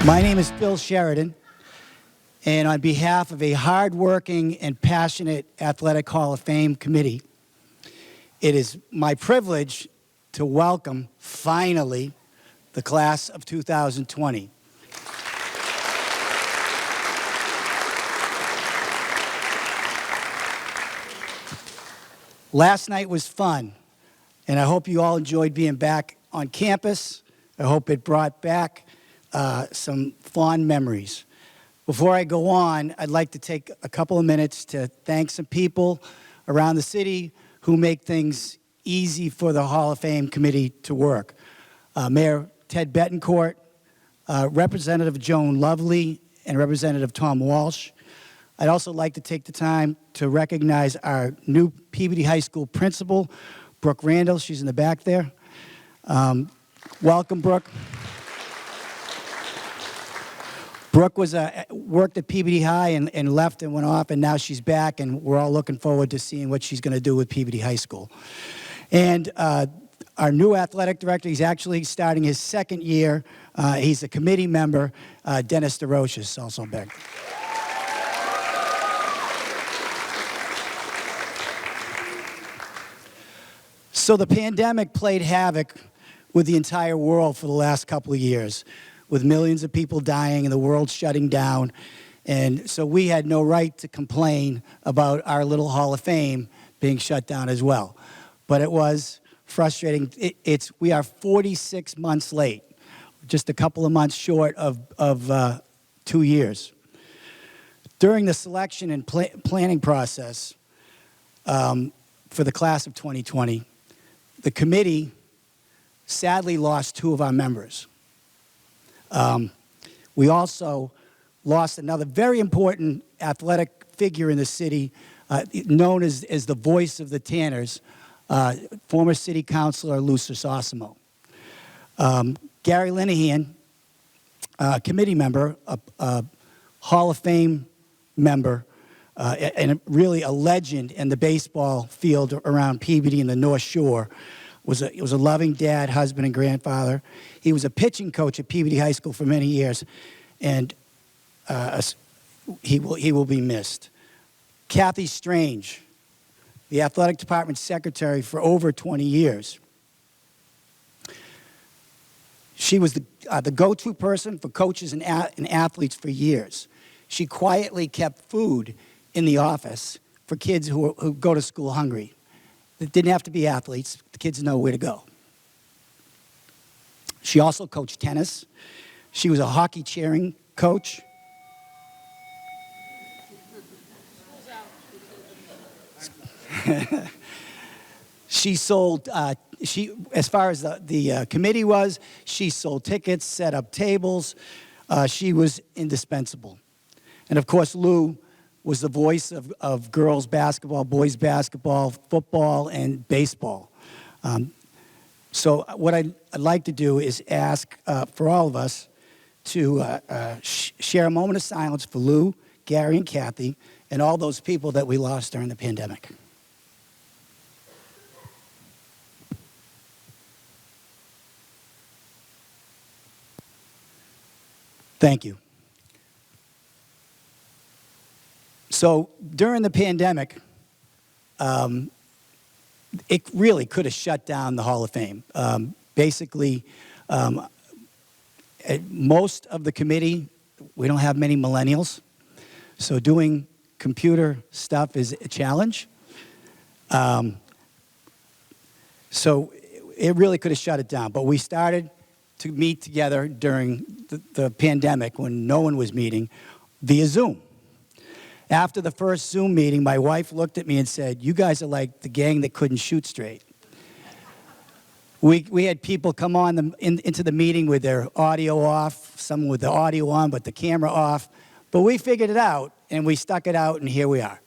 My name is Phil Sheridan, and on behalf of a hardworking and passionate Athletic Hall of Fame committee, it is my privilege to welcome, finally, the class of 2020. Last night was fun, and I hope you all enjoyed being back on campus. I hope it brought back some fond memories. Before I go on, I'd like to take a couple of minutes to thank some people around the city who make things easy for the Hall of Fame committee to work. Mayor Ted Betancourt, Representative Joan Lovely, and Representative Tom Walsh. I'd also like to take the time to recognize our new Peabody High School principal, Brooke Randall. She's in the back there. Welcome, Brooke. Brooke worked at Peabody High and left and went off, and now she's back, and we're all looking forward to seeing what she's going to do with Peabody High School. And our new athletic director, he's actually starting his second year. He's a committee member, Dennis DeRoches, also back. So the pandemic played havoc with the entire world for the last couple of years, with millions of people dying and the world shutting down. And so we had no right to complain about our little Hall of Fame being shut down as well. But it was frustrating. We are 46 months late, just a couple of months short of 2 years. During the selection and planning process for the class of 2020, the committee sadly lost 2 of our members. We also lost another very important athletic figure in the city, known as the voice of the Tanners, former city councilor Lou Sosimo. Gary Linehan, committee member, a Hall of Fame member, and really a legend in the baseball field around Peabody and the North Shore, was a loving dad, husband, and grandfather. He was a pitching coach at Peabody High School for many years, and he will be missed. Kathy Strange, the athletic department secretary for over 20 years. She was the go-to person for coaches and athletes for years. She quietly kept food in the office for kids who go to school hungry. It didn't have to be athletes. The kids know where to go. She also coached tennis. She was a hockey cheering coach. She sold, as far as the committee was, she sold tickets, set up tables. She was indispensable. And of course, Lou was the voice of girls basketball, boys basketball, football, and baseball. So what I'd like to do is ask for all of us to share a moment of silence for Lou, Gary, and Kathy, and all those people that we lost during the pandemic. Thank you. So during the pandemic, it really could have shut down the Hall of Fame. Basically, most of the committee, we don't have many millennials, so doing computer stuff is a challenge. So it really could have shut it down, but we started to meet together during the pandemic when no one was meeting via Zoom. After the first Zoom meeting, my wife looked at me and said, "You guys are like the gang that couldn't shoot straight." We had people come on into the meeting with their audio off, some with the audio on but the camera off. But we figured it out, and we stuck it out, and here we are.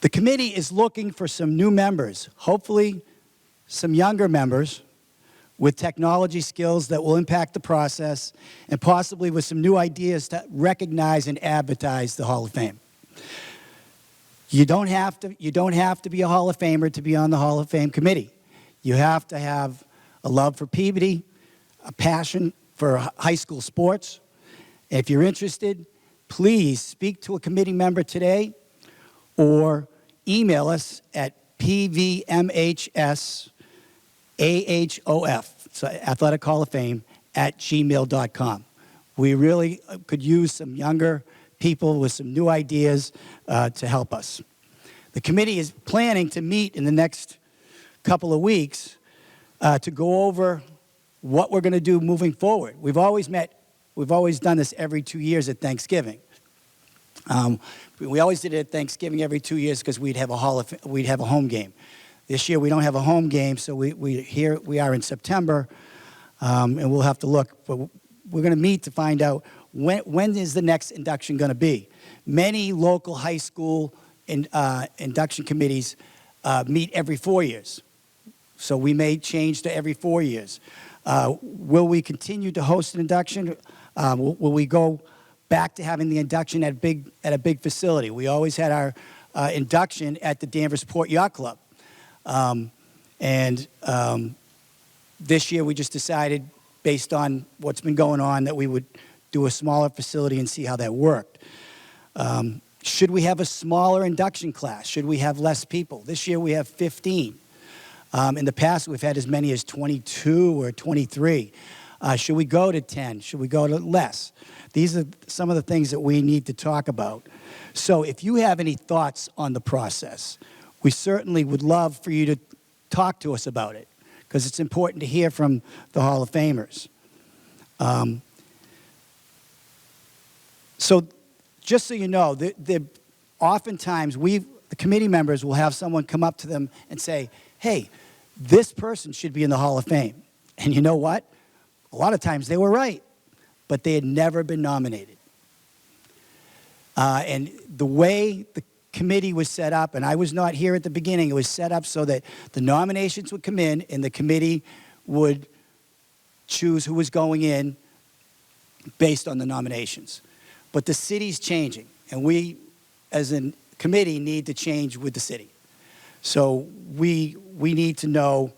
The committee is looking for some new members, hopefully some younger members with technology skills that will impact the process, and possibly with some new ideas to recognize and advertise the Hall of Fame. You don't have to be a Hall of Famer to be on the Hall of Fame committee. You have to have a love for Peabody, a passion for high school sports. If you're interested, please speak to a committee member today or email us at PVMHS AHOF, so Athletic Hall of Fame, @gmail.com. We really could use some younger people with some new ideas to help us. The committee is planning to meet in the next couple of weeks to go over what we're going to do moving forward. We've always done this every 2 years at Thanksgiving. We always did it at Thanksgiving every 2 years because we'd have a home game. This year we don't have a home game, so here we are in September, and we'll have to look. But we're going to meet to find out when is the next induction going to be. Many local high school induction committees meet every 4 years, so we may change to every 4 years. Will we continue to host an induction? Will we go back to having the induction at a big facility? We always had our induction at the Danvers Port Yacht Club. This year we just decided, based on what's been going on, that we would do a smaller facility and see how that worked. Should we have a smaller induction class? Should we have less people? This year we have 15. In the past we've had as many as 22 or 23. Should we go to 10? Should we go to less? These are some of the things that we need to talk about. So if you have any thoughts on the process, we certainly would love for you to talk to us about it, because it's important to hear from the Hall of Famers. So just so you know, oftentimes the committee members will have someone come up to them and say, hey, this person should be in the Hall of Fame. And you know what? A lot of times they were right, but they had never been nominated. And the way the committee was set up, and I was not here at the beginning, it was set up so that the nominations would come in and the committee would choose who was going in based on the nominations. But the city's changing, and we, as a committee, need to change with the city. So we need to know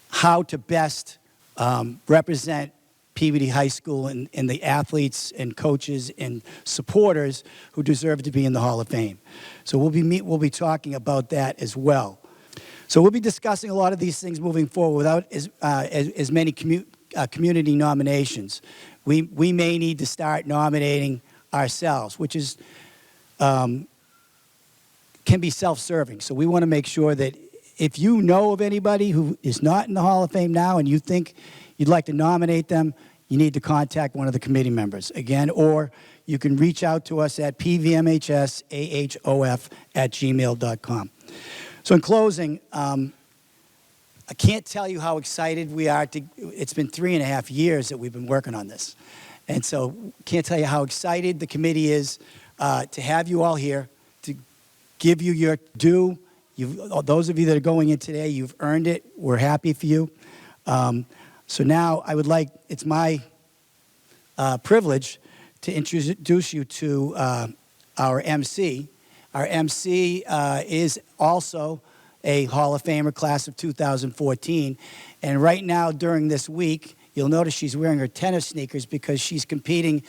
how to best represent Peabody High School and the athletes and coaches and supporters who deserve to be in the Hall of Fame. So we'll be talking about that as well. So we'll be discussing a lot of these things moving forward without as many community nominations. We may need to start nominating ourselves, which is can be self-serving. So we want to make sure that if you know of anybody who is not in the Hall of Fame now and you think you'd like to nominate them, you need to contact one of the committee members, again, or you can reach out to us at pvmhsahof@gmail.com. So in closing, I can't tell you how excited we are. It's been 3.5 years that we've been working on this. And so can't tell you how excited the committee is to have you all here, to give you your due. Those of you that are going in today, you've earned it. We're happy for you. So now it's my privilege to introduce you to our MC. Our MC is also a Hall of Famer, class of 2014. And right now, during this week, you'll notice she's wearing her tennis sneakers because she's competing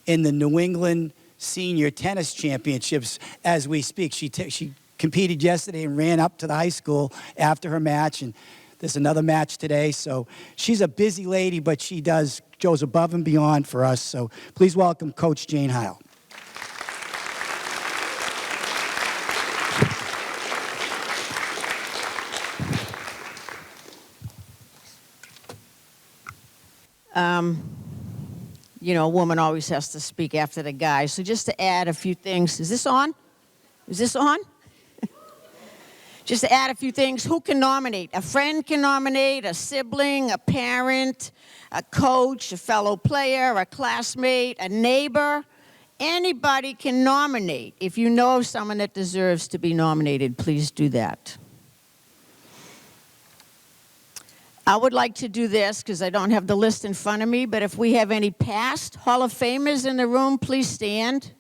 in the New England Senior Tennis Championships as we speak. She competed yesterday and ran up to the high school after her match, and there's another match today. So she's a busy lady, but she goes above and beyond for us. So please welcome Coach Jane Heil. You know, a woman always has to speak after the guy. So just to add a few things. Is this on? Is this on? Just to add a few things, who can nominate? A friend can nominate, a sibling, a parent, a coach, a fellow player, a classmate, a neighbor. Anybody can nominate. If you know of someone that deserves to be nominated, please do that. I would like to do this because I don't have the list in front of me, but if we have any past Hall of Famers in the room, please stand.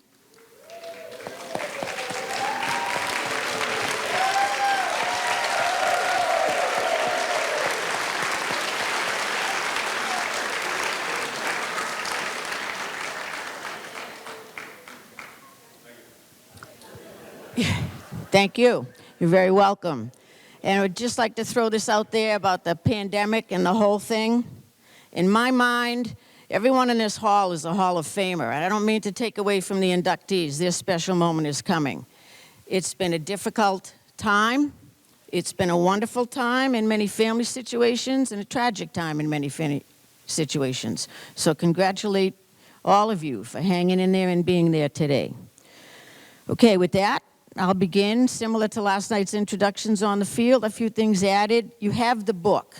Thank you. You're very welcome. And I would just like to throw this out there about the pandemic and the whole thing. In my mind, everyone in this hall is a Hall of Famer. And I don't mean to take away from the inductees. Their special moment is coming. It's been a difficult time. It's been a wonderful time in many family situations and a tragic time in many situations. So congratulate all of you for hanging in there and being there today. Okay, with that, I'll begin. Similar to last night's introductions on the field, a few things added. You have the book.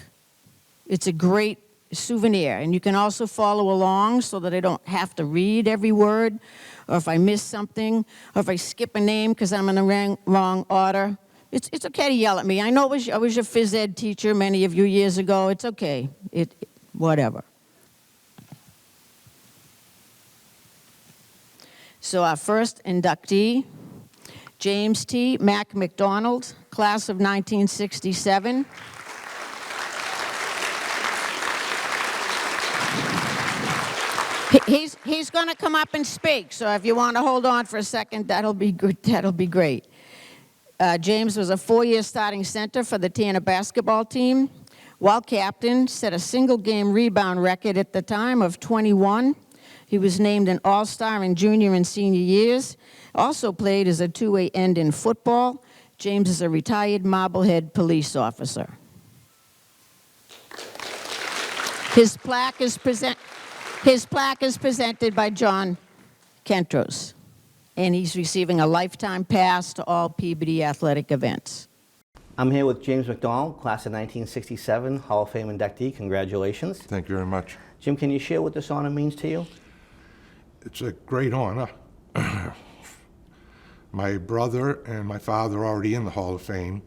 It's a great souvenir, and you can also follow along so that I don't have to read every word, or if I miss something, or if I skip a name because I'm in the wrong order. It's okay to yell at me. I know I was your phys ed teacher many of you years ago. It's okay. Whatever. So our first inductee, James T. Mack McDonald, class of 1967. He's going to come up and speak, so if you want to hold on for a second, that'll be good. That'll be great. James was a 4-year starting center for the Tanner basketball team. While captain, set a single-game rebound record at the time of 21. He was named an All-Star in junior and senior years. Also played as a two-way end in football. James is a retired Marblehead police officer. His plaque is presented by John Kentros, and he's receiving a lifetime pass to all Peabody athletic events. I'm here with James McDonald, class of 1967, Hall of Fame inductee. Congratulations. Thank you very much. Jim, can you share what this honor means to you? It's a great honor. My brother and my father are already in the Hall of Fame,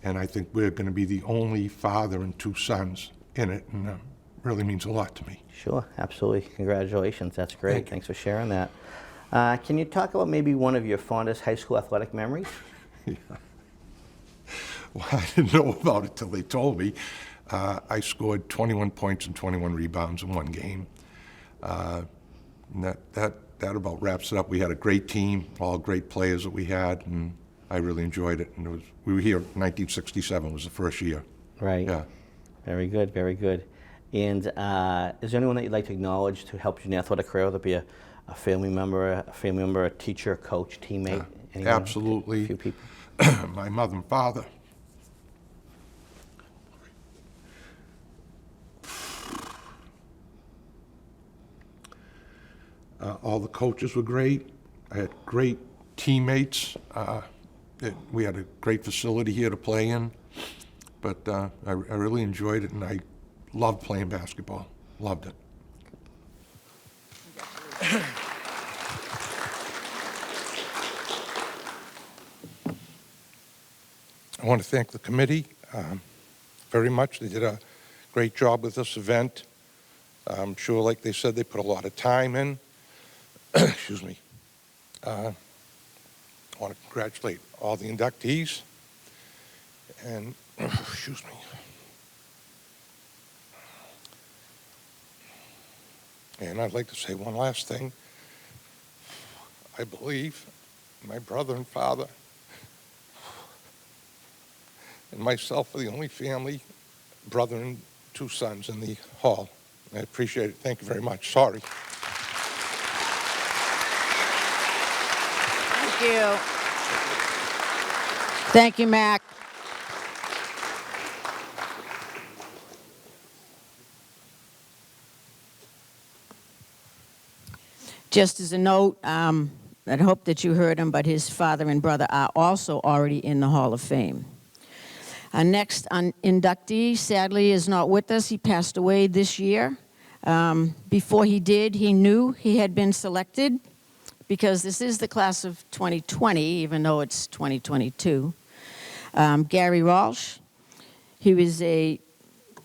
and I think we're going to be the only father and two sons in it, and it really means a lot to me. Sure, absolutely. Congratulations. That's great. Thank you. Thanks for sharing that. Can you talk about maybe one of your fondest high school athletic memories? Yeah. Well, I didn't know about it till they told me. I scored 21 points and 21 rebounds in one game. And that about wraps it up. We had a great team, all great players that we had, and I really enjoyed it. And we were here in 1967 was the first year. Right. Yeah. Very good, very good. And is there anyone that you'd like to acknowledge to help you in your athletic career? Whether it be a family member, a teacher, coach, teammate? Anyone? Absolutely. A few people. My mother and father. All the coaches were great. I had great teammates. We had a great facility here to play in, but I really enjoyed it, and I loved playing basketball. Loved it. I want to thank the committee very much. They did a great job with this event. I'm sure, like they said, they put a lot of time in. Excuse me. I want to congratulate all the inductees. And, excuse me. And I'd like to say one last thing. I believe my brother and father and myself are the only family, brother and two sons in the hall. I appreciate it. Thank you very much. Sorry. Thank you. Thank you, Mack. Just as a note, I hope that you heard him, but his father and brother are also already in the Hall of Fame. Our next inductee, sadly, is not with us. He passed away this year. Before he did, he knew he had been selected because this is the class of 2020, even though it's 2022. Gary Walsh, he was a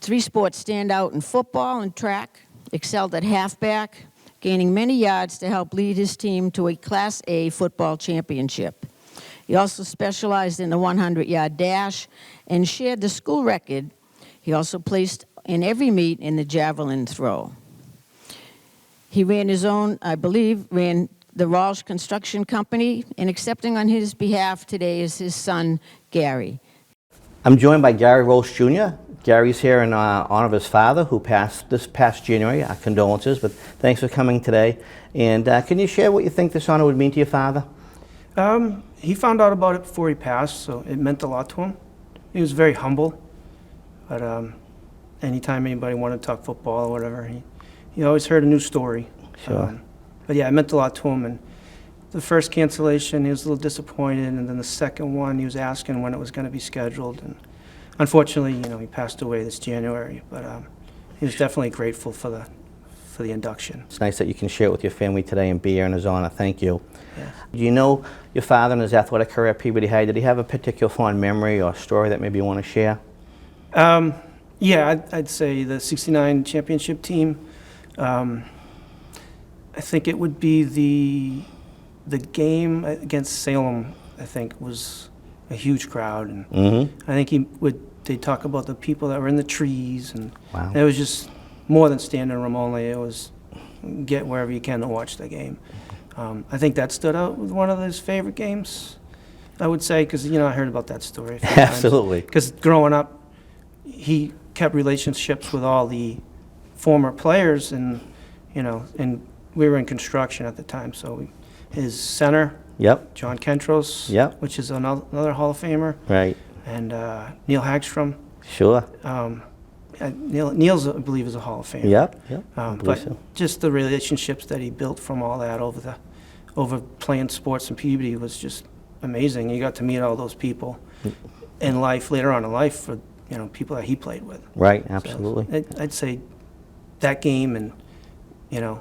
three-sport standout in football and track, excelled at halfback, gaining many yards to help lead his team to a Class A football championship. He also specialized in the 100-yard dash and shared the school record. He also placed in every meet in the javelin throw. He ran his own, I believe, ran the Walsh Construction Company, and accepting on his behalf today is his son, Gary. I'm joined by Gary Walsh Jr. Gary's here in honor of his father, who passed this past January. Our condolences, but thanks for coming today. And can you share what you think this honor would mean to your father? He found out about it before he passed, so it meant a lot to him. He was very humble, but anytime anybody wanted to talk football or whatever, he always heard a new story. Sure. But yeah, it meant a lot to him. And the first cancellation, he was a little disappointed, and then the second one, he was asking when it was going to be scheduled. And unfortunately, he passed away this January. But he was definitely grateful for the induction. It's nice that you can share it with your family today and be here in his honor. Thank you. Yeah. Do you know your father and his athletic career at Peabody High? Did he have a particular fond memory or story that maybe you want to share? Yeah, I'd say the '69 championship team. I think it would be the game against Salem. I think was a huge crowd, and I think they'd talk about the people that were in the trees, and Wow. it was just more than standing room only. It was get wherever you can to watch the game. I think that stood out with one of his favorite games, I would say, because I heard about that story a few times. Absolutely. Because growing up, he kept relationships with all the former players, and and we were in construction at the time, so his center, Yep. John Kentros, Yep. which is another Hall of Famer, Right. and Neil Hagstrom. Sure. Neil's, I believe, is a Hall of Famer. Yep. Yep. I But believe so. just the relationships that he built from all that over playing sports in Peabody was just amazing. You got to meet all those people in life, later on in life, for people that he played with. Right. So Absolutely. I'd say that game and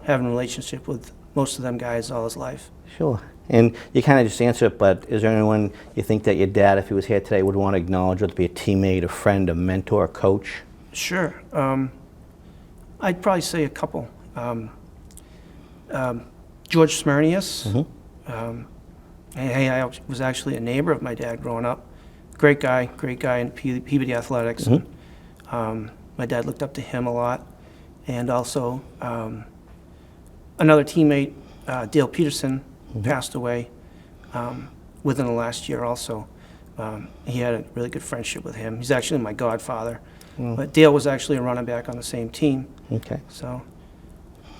having a relationship with most of them guys all his life. Sure. And you kind of just answered it, but is there anyone you think that your dad, if he was here today, would want to acknowledge, whether it be a teammate, a friend, a mentor, a coach? Sure. I'd probably say a couple. George Smernius. I was actually a neighbor of my dad growing up. Great guy in Peabody athletics. My dad looked up to him a lot. And also another teammate, Dale Peterson, passed away within the last year also. He had a really good friendship with him. He's actually my godfather. But Dale was actually a running back on the same team. Okay. So,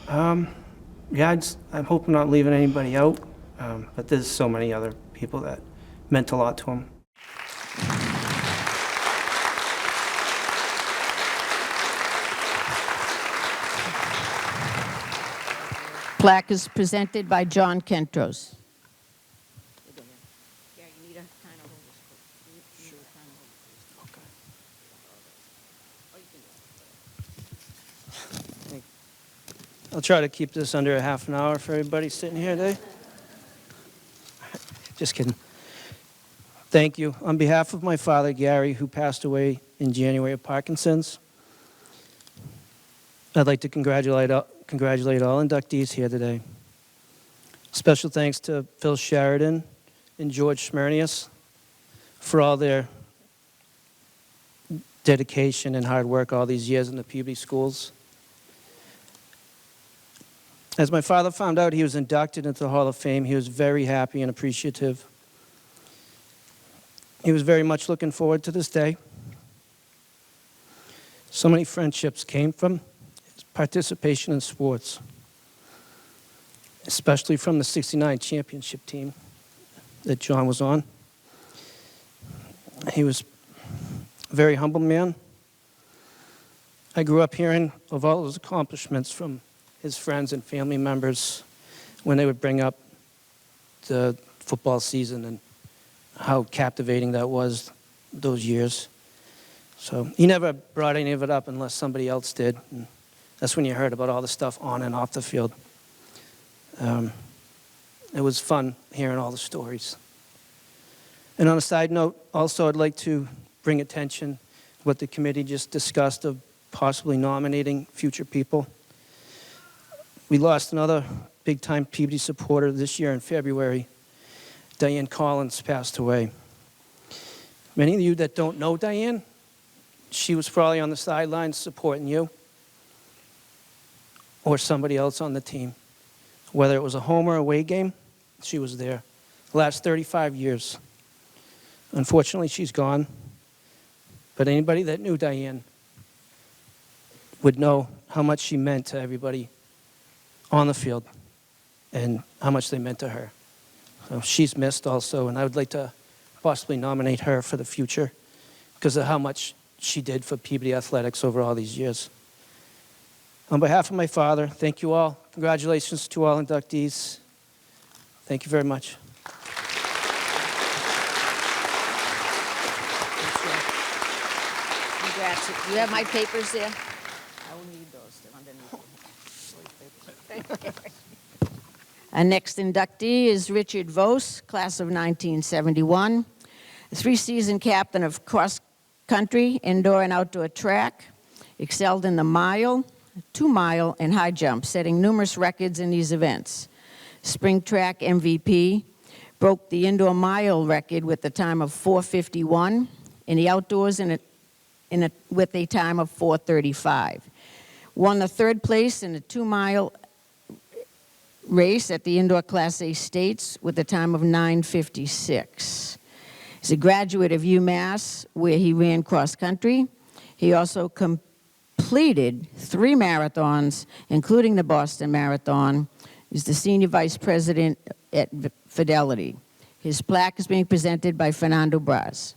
yeah, I'm hoping not leaving anybody out. But there's so many other people that meant a lot to him. Plaque is presented by John Kentros. I'll try to keep this under a half an hour for everybody sitting here today. Just kidding. Thank you. On behalf of my father, Gary, who passed away in January of Parkinson's, I'd like to congratulate all inductees here today. Special thanks to Phil Sheridan and George Smernius for all their dedication and hard work all these years in the Peabody schools. As my father found out he was inducted into the Hall of Fame, he was very happy and appreciative. He was very much looking forward to this day. So many friendships came from his participation in sports, especially from the '69 championship team that John was on. He was a very humble man. I grew up hearing of all his accomplishments from his friends and family members when they would bring up the football season and how captivating that was those years. So he never brought any of it up unless somebody else did. And that's when you heard about all the stuff on and off the field. It was fun hearing all the stories. And on a side note, also I'd like to bring attention to what the committee just discussed of possibly nominating future people. We lost another big-time Peabody supporter this year in February. Diane Collins passed away. Many of you that don't know Diane, she was probably on the sidelines supporting you or somebody else on the team. Whether it was a home or away game, she was there. The last 35 years. Unfortunately, she's gone. But anybody that knew Diane would know how much she meant to everybody on the field and how much they meant to her. So she's missed also, and I would like to possibly nominate her for the future because of how much she did for Peabody Athletics over all these years. On behalf of my father, thank you all. Congratulations to all inductees. Thank you very much. Congrats. You have my papers there? I will need those. They're underneath. Our next inductee is Richard Voss, class of 1971, a three-season captain of cross-country, indoor and outdoor track, excelled in the mile, 2-mile, and high jump, setting numerous records in these events. Spring track MVP, broke the indoor mile record with a time of 4:51, in the outdoors with a time of 4:35. Won the third place in the 2-mile race at the indoor Class A states with a time of 9:56. He's a graduate of UMass, where he ran cross country. He also completed 3 marathons, including the Boston Marathon. He's the senior vice president at Fidelity. His plaque is being presented by Fernando Braz.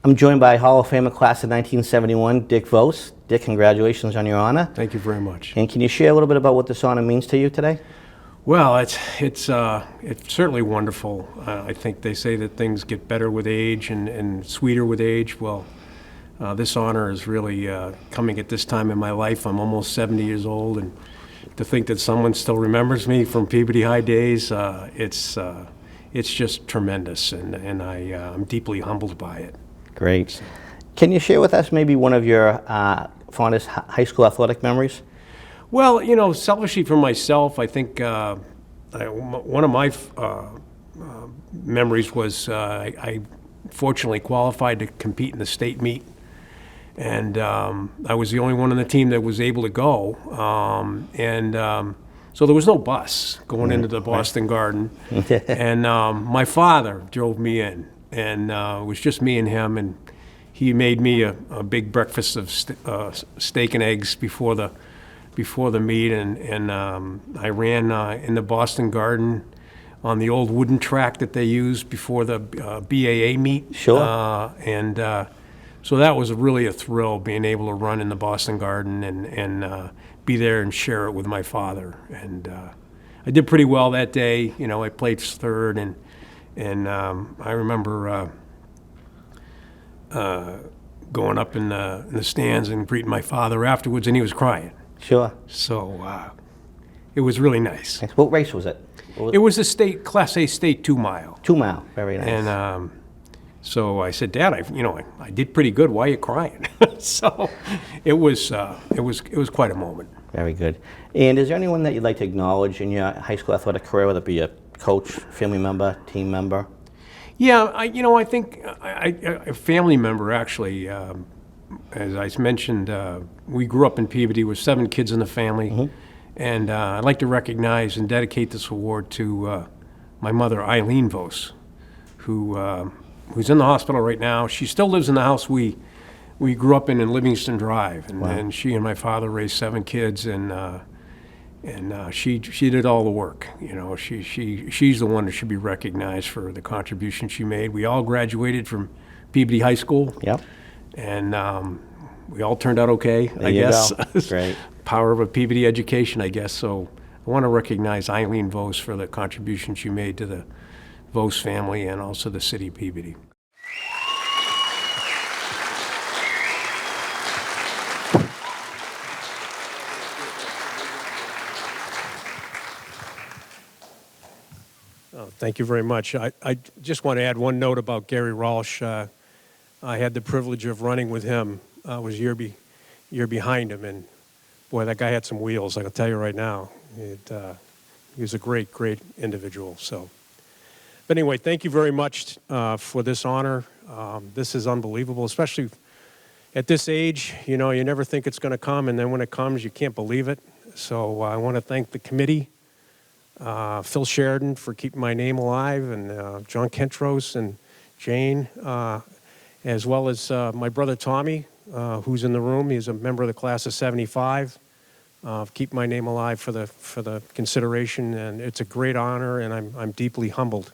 I'm joined by Hall of Famer class of 1971, Dick Voss. Dick, congratulations on your honor. Thank you very much. And can you share a little bit about what this honor means to you today? Well, it's certainly wonderful. I think they say that things get better with age and sweeter with age. Well, this honor is really coming at this time in my life. I'm almost 70 years old, and to think that someone still remembers me from Peabody High days, it's just tremendous, and I'm deeply humbled by it. Great. Can you share with us maybe one of your fondest high school athletic memories? Well, you know, selfishly for myself, I think one of my memories was I fortunately qualified to compete in the state meet, and I was the only one on the team that was able to go. So there was no bus going into the Boston Garden, and my father drove me in, and it was just me and him, and he made me a big breakfast of steak and eggs before the meet, and I ran in the Boston Garden on the old wooden track that they used before the BAA meet. Sure. So that was really a thrill, being able to run in the Boston Garden and be there and share it with my father. And I did pretty well that day. You know, I played third, and I remember going up in the stands and greeting my father afterwards, and he was crying. Sure. So it was really nice. What race was it? It was a Class A state 2-mile. 2-mile. Very nice. And so I said, Dad, I did pretty good. Why are you crying? So it was quite a moment. Very good. And is there anyone that you'd like to acknowledge in your high school athletic career, whether it be a coach, family member, team member? Yeah, I think a family member, actually. As I mentioned, we grew up in Peabody with 7 kids in the family. Mm-hmm. And I'd like to recognize and dedicate this award to my mother, Eileen Vose, who's in the hospital right now. She still lives in the house we grew up in Livingston Drive. And, wow. And she and my father raised 7 kids, and she did all the work. You know, she's the one that should be recognized for the contribution she made. We all graduated from Peabody High School. Yep. And we all turned out okay, There I you guess. go. Great. Power of a Peabody education, I guess. So I want to recognize Eileen Vose for the contribution she made to the Vose family and also the city of Peabody. Oh, thank you very much. I just want to add one note about Gary Walsh. I had the privilege of running with him. I was a year behind him, and boy, that guy had some wheels, I can tell you right now. He was a great, great individual. So, but anyway, thank you very much for this honor. This is unbelievable, especially at this age. You know, you never think it's going to come, and then when it comes, you can't believe it. So I want to thank the committee Phil Sheridan for keeping my name alive, and John Kentros and Jane, as well as my brother Tommy, who's in the room. He's a member of the class of '75. Keep my name alive for the consideration, and it's a great honor, and I'm deeply humbled.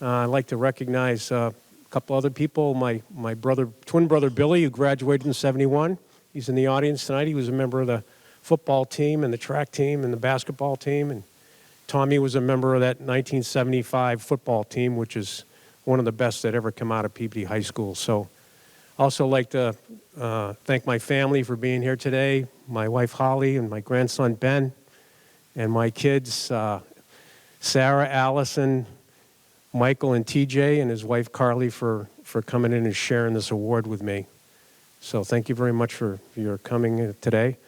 I'd like to recognize a couple other people. My twin brother Billy, who graduated in '71. He's in the audience tonight. He was a member of the football team and the track team and the basketball team, and Tommy was a member of that 1975 football team, which is one of the best that ever come out of Peabody High School. So also like to thank my family for being here today, my wife Holly and my grandson Ben, and my kids Sarah, Allison, Michael, and TJ, and his wife Carly for coming in and sharing this award with me. So thank you very much for your coming today.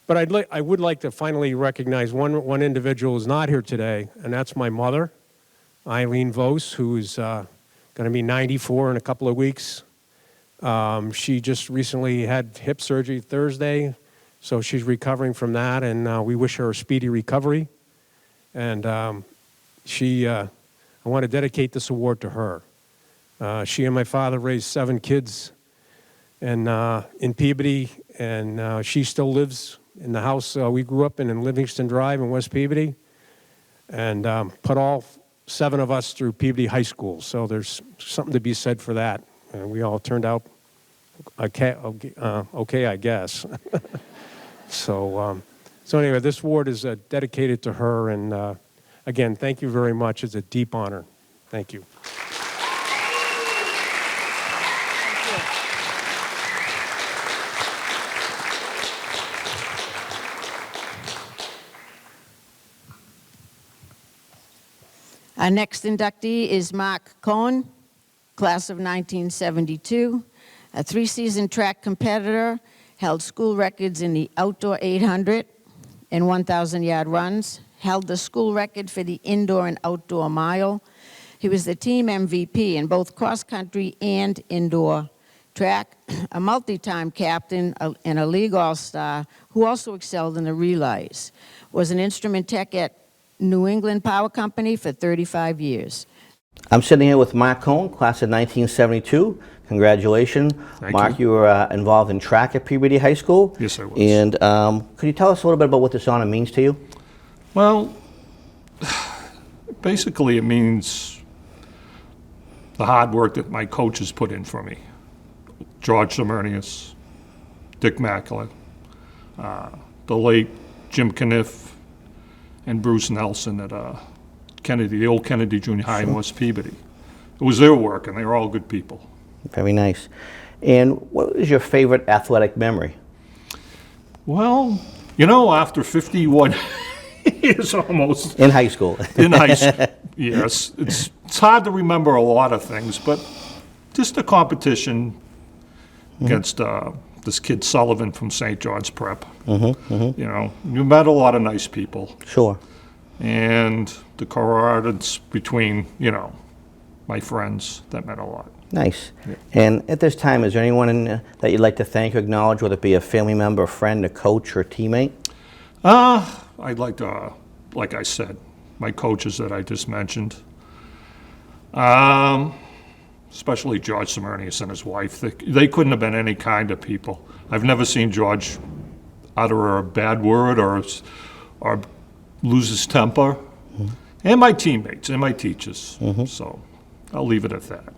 But I would like to finally recognize one individual who's not here today, and that's my mother, Eileen Vose, who is going to be 94 in a couple of weeks. She just recently had hip surgery Thursday, so she's recovering from that, and we wish her a speedy recovery. And I want to dedicate this award to her. She and my father raised 7 kids in Peabody, and she still lives in the house we grew up in Livingston Drive in West Peabody, and put all 7 of us through Peabody High School. So there's something to be said for that. And we all turned out okay, I guess. So anyway, this award is dedicated to her, and again, thank you very much. It's a deep honor. Thank you. Our next inductee is Mark Cohen, class of 1972, a 3-season track competitor, held school records in the outdoor 800 and 1,000-yard runs, held the school record for the indoor and outdoor mile. He was the team MVP in both cross-country and indoor track, a multi-time captain and a league all-star who also excelled in the relays, was an instrument tech at New England Power Company for 35 years. I'm sitting here with Mark Cohen, class of 1972. Congratulations. Thank Mark, you. you were involved in track at Peabody High School. Yes, I was. And could you tell us a little bit about what this honor means to you? Well, basically it means the hard work that my coaches put in for me. George Smernius, Dick Mackler, the late Jim Kniff, and Bruce Nelson at Kennedy, the old Kennedy Junior High in West Peabody. It was their work, and they were all good people. Very nice. And what is your favorite athletic memory? Well, you know, after 51 years almost. In high school. In high school, yes. It's hard to remember a lot of things, but just the competition against this kid Sullivan from St. John's Prep. You know, you met a lot of nice people. Sure. And the camaraderie between, you know, my friends, that meant a lot. Nice. Yeah. And at this time, is there anyone that you'd like to thank or acknowledge, whether it be a family member, a friend, a coach, or a teammate? I'd like to, like I said, my coaches that I just mentioned. Especially George Smernius and his wife. They couldn't have been any kind of people. I've never seen George utter a bad word or lose his temper. And my teammates and my teachers. So I'll leave it at that.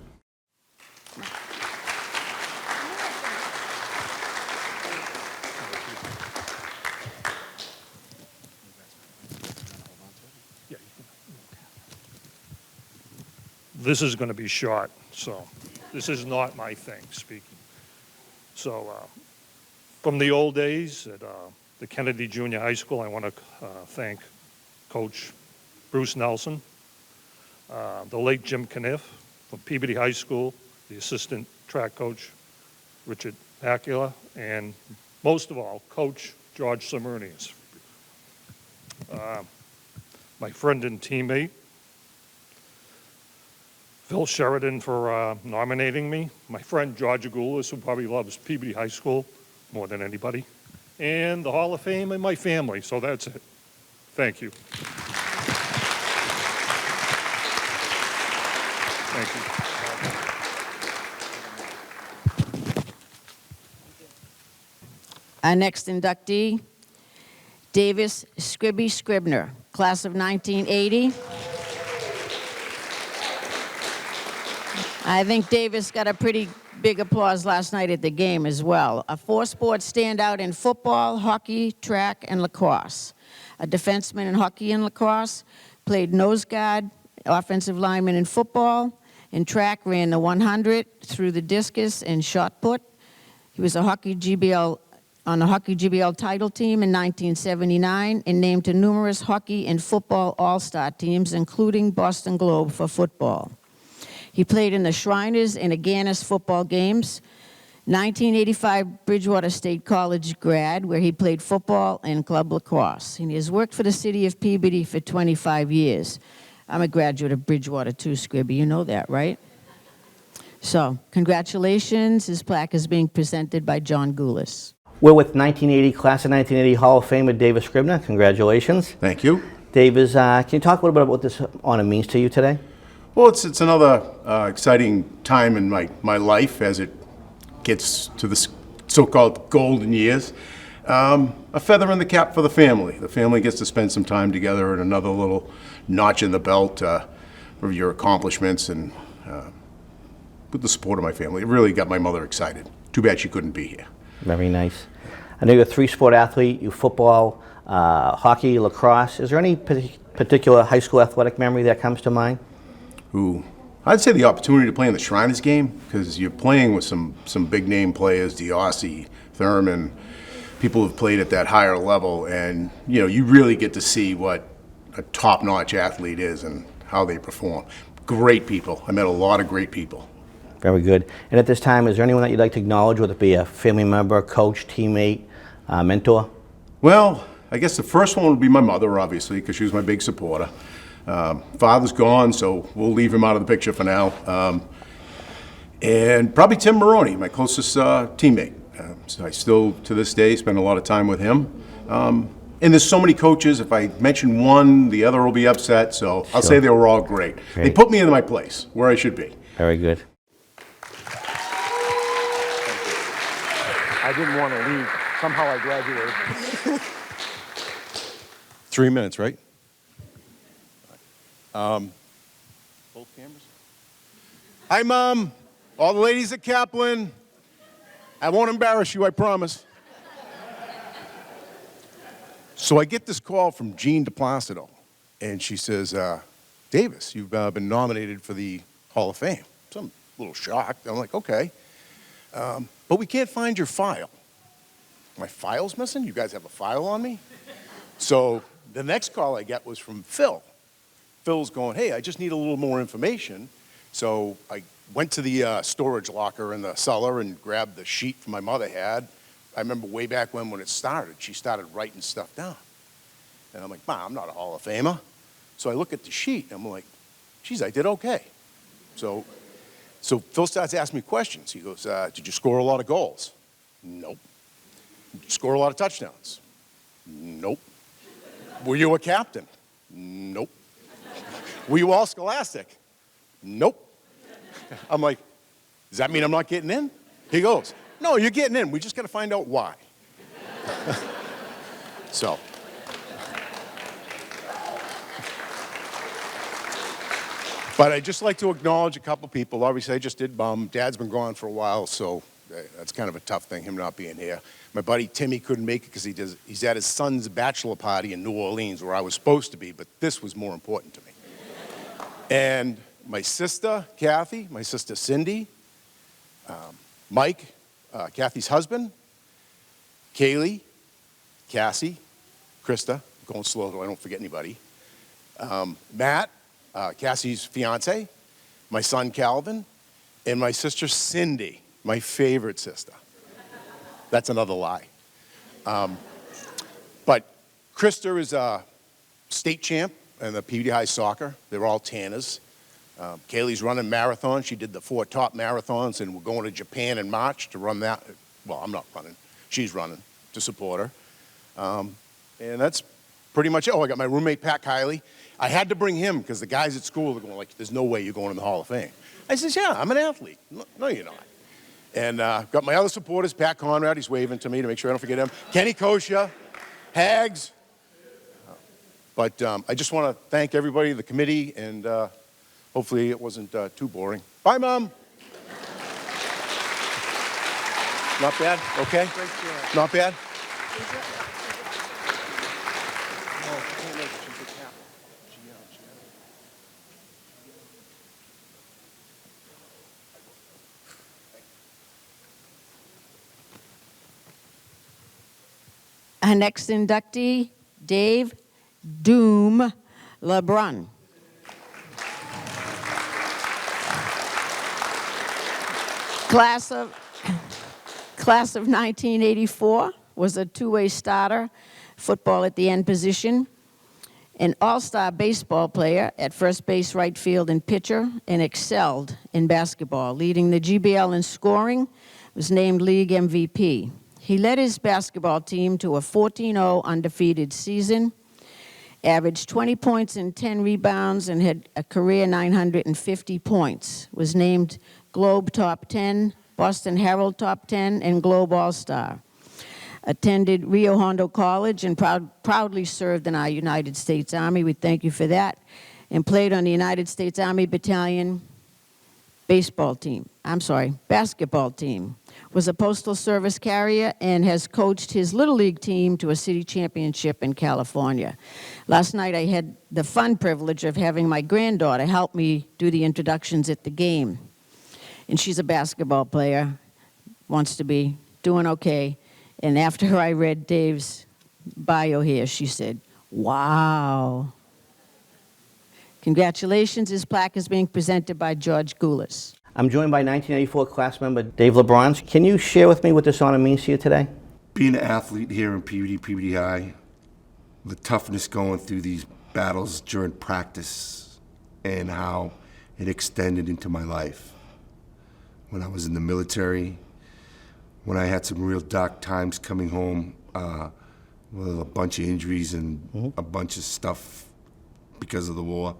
This is going to be short, so this is not my thing, speaking. So from the old days at the Kennedy Junior High School, I want to thank Coach Bruce Nelson, the late Jim Kniff from Peabody High School, the assistant track coach, Richard Pacula, and most of all, Coach George Smernius. My friend and teammate, Phil Sheridan, for nominating me. My friend George Agoulas, who probably loves Peabody High School more than anybody. And the Hall of Fame and my family, so that's it. Thank you. Thank you. Our next inductee, Davis Scribby Scribner, class of 1980. I think Davis got a pretty big applause last night at the game as well. A four-sport standout in football, hockey, track, and lacrosse. A defenseman in hockey and lacrosse, played nose guard, offensive lineman in football. In track, ran the 100, threw the discus, and shot put. He was on the hockey GBL title team in 1979 and named to numerous hockey and football all-star teams, including Boston Globe for football. He played in the Shriners and Aganis football games. 1985 Bridgewater State College grad, where he played football and club lacrosse. And he has worked for the city of Peabody for 25 years. I'm a graduate of Bridgewater too, Scribby. You know that, right? So, congratulations. His plaque is being presented by John Goulis. We're with 1980, class of 1980 Hall of Famer Davis Scribner. Congratulations. Thank you. Davis, can you talk a little bit about what this honor means to you today? Well, it's another exciting time in my life as it gets to the so-called golden years. A feather in the cap for the family. The family gets to spend some time together and another little notch in the belt of your accomplishments and with the support of my family. It really got my mother excited. Too bad she couldn't be here. Very nice. I know you're a three-sport athlete. You football, hockey, lacrosse. Is there any particular high school athletic memory that comes to mind? I'd say the opportunity to play in the Shriners game, because you're playing with some big name players, Diossi, Thurman, people who've played at that higher level, and you really get to see what a top-notch athlete is and how they perform. Great people. I met a lot of great people. Very good. And at this time, is there anyone that you'd like to acknowledge, whether it be a family member, coach, teammate, mentor? Well, I guess the first one would be my mother, obviously, because she was my big supporter. Father's gone, so we'll leave him out of the picture for now. And probably Tim Maroney, my closest teammate. So I still, to this day, spend a lot of time with him. And there's so many coaches. If I mention one, the other will be upset. So I'll say they were all great. They put me in my place, where I should be. Very good. I didn't want to leave. Somehow I graduated. 3 minutes, right? Both cameras? Hi, Mom. All the ladies at Kaplan. I won't embarrass you, I promise. So I get this call from Jean DePlacido, and she says, Davis, you've been nominated for the Hall of Fame. So I'm a little shocked. I'm like, okay. But we can't find your file. My file's missing? You guys have a file on me? So the next call I get was from Phil. Phil's going, hey, I just need a little more information. So I went to the storage locker in the cellar and grabbed the sheet my mother had. I remember way back when it started, she started writing stuff down. And I'm like, Mom, I'm not a Hall of Famer. So I look at the sheet and I'm like, geez, I did okay. So Phil starts asking me questions. He goes, did you score a lot of goals? Nope. Did you score a lot of touchdowns? Nope. Were you a captain? Nope. Were you all scholastic? Nope. I'm like, does that mean I'm not getting in? He goes, no, you're getting in. We just got to find out why. So. But I'd just like to acknowledge a couple people. Obviously, I just did Bum. Dad's been gone for a while, so that's kind of a tough thing, him not being here. My buddy Timmy couldn't make it because he's at his son's bachelor party in New Orleans, where I was supposed to be, but this was more important to me. And my sister, Kathy, my sister, Cindy, Mike, Kathy's husband, Kaylee, Cassie, Krista, I'm going slow so I don't forget anybody, Matt, Cassie's fiance, my son Calvin, and my sister Cindy, my favorite sister. That's another lie. But Krista is a state champ in the Peabody High soccer. They're all Tanners. Kaylee's running marathons. She did the 4 top marathons, and we're going to Japan in March to run that. Well, I'm not running. She's running to support her. And that's pretty much it. Oh, I got my roommate, Pat Kiley. I had to bring him because the guys at school are going like, there's no way you're going in the Hall of Fame. I says, yeah, I'm an athlete. No, you're not. And got my other supporters, Pat Conrad, he's waving to me to make sure I don't forget him. Kenny Kosha, Hags. But I just want to thank everybody, the committee, and hopefully it wasn't too boring. Bye, Mom. Not bad? Okay? Not bad? Our next inductee, Dave Doom Lebron. Class of 1984, was a two-way starter, football at the end position, an all-star baseball player at first base, right field, and pitcher, and excelled in basketball, leading the GBL in scoring, was named league MVP. He led his basketball team to a 14-0 undefeated season, averaged 20 points and 10 rebounds, and had a career 950 points, was named Globe Top 10, Boston Herald Top 10, and Globe All-Star. Attended Rio Hondo College and proudly served in our United States Army. We thank you for that. And played on the United States Army Battalion basketball team. Was a Postal Service carrier and has coached his Little League team to a city championship in California. Last night I had the fun privilege of having my granddaughter help me do the introductions at the game. And she's a basketball player, wants to be, doing okay. And after I read Dave's bio here, she said, wow. Congratulations, his plaque is being presented by George Goulas. I'm joined by 1984 class member Dave Lebron. Can you share with me what this honor means to you today? Being an athlete here in Peabody High, the toughness going through these battles during practice and how it extended into my life. When I was in the military, when I had some real dark times coming home with a bunch of injuries and a bunch of stuff because of the war.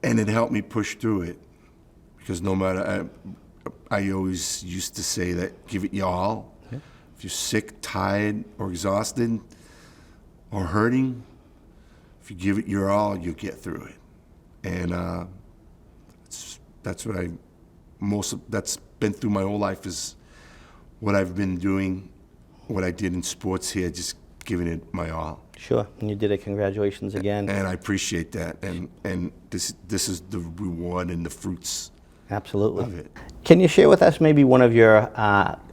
And it helped me push through it because no matter, I always used to say that give it your all. Yeah. If you're sick, tired, or exhausted, or hurting, if you give it your all, you'll get through it. And that's what that's been through my whole life is what I've been doing, what I did in sports here, just giving it my all. Sure, and you did it. Congratulations again. And I appreciate that. And this is the reward and the fruits. Absolutely. Of it. Can you share with us maybe one of your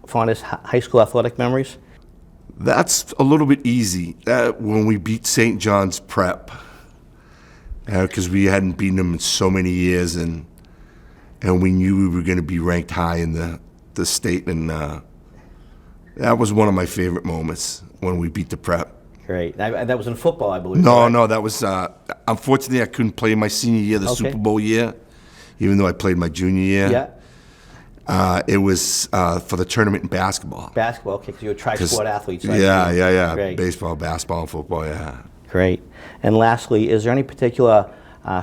fondest high school athletic memories? That's a little bit easy. When we beat St. John's Prep, because we hadn't beaten them in so many years, and we knew we were going to be ranked high in the state, and that was one of my favorite moments when we beat the Prep. Great. That was in football, I believe. No, that was, unfortunately, I couldn't play my senior year, the Super Bowl year, even though I played my junior year. Yeah. It was for the tournament in basketball. Basketball, okay, because you're a tri-sport athlete. So Yeah. Great. Baseball, basketball, and football, yeah. Great. And lastly, is there any particular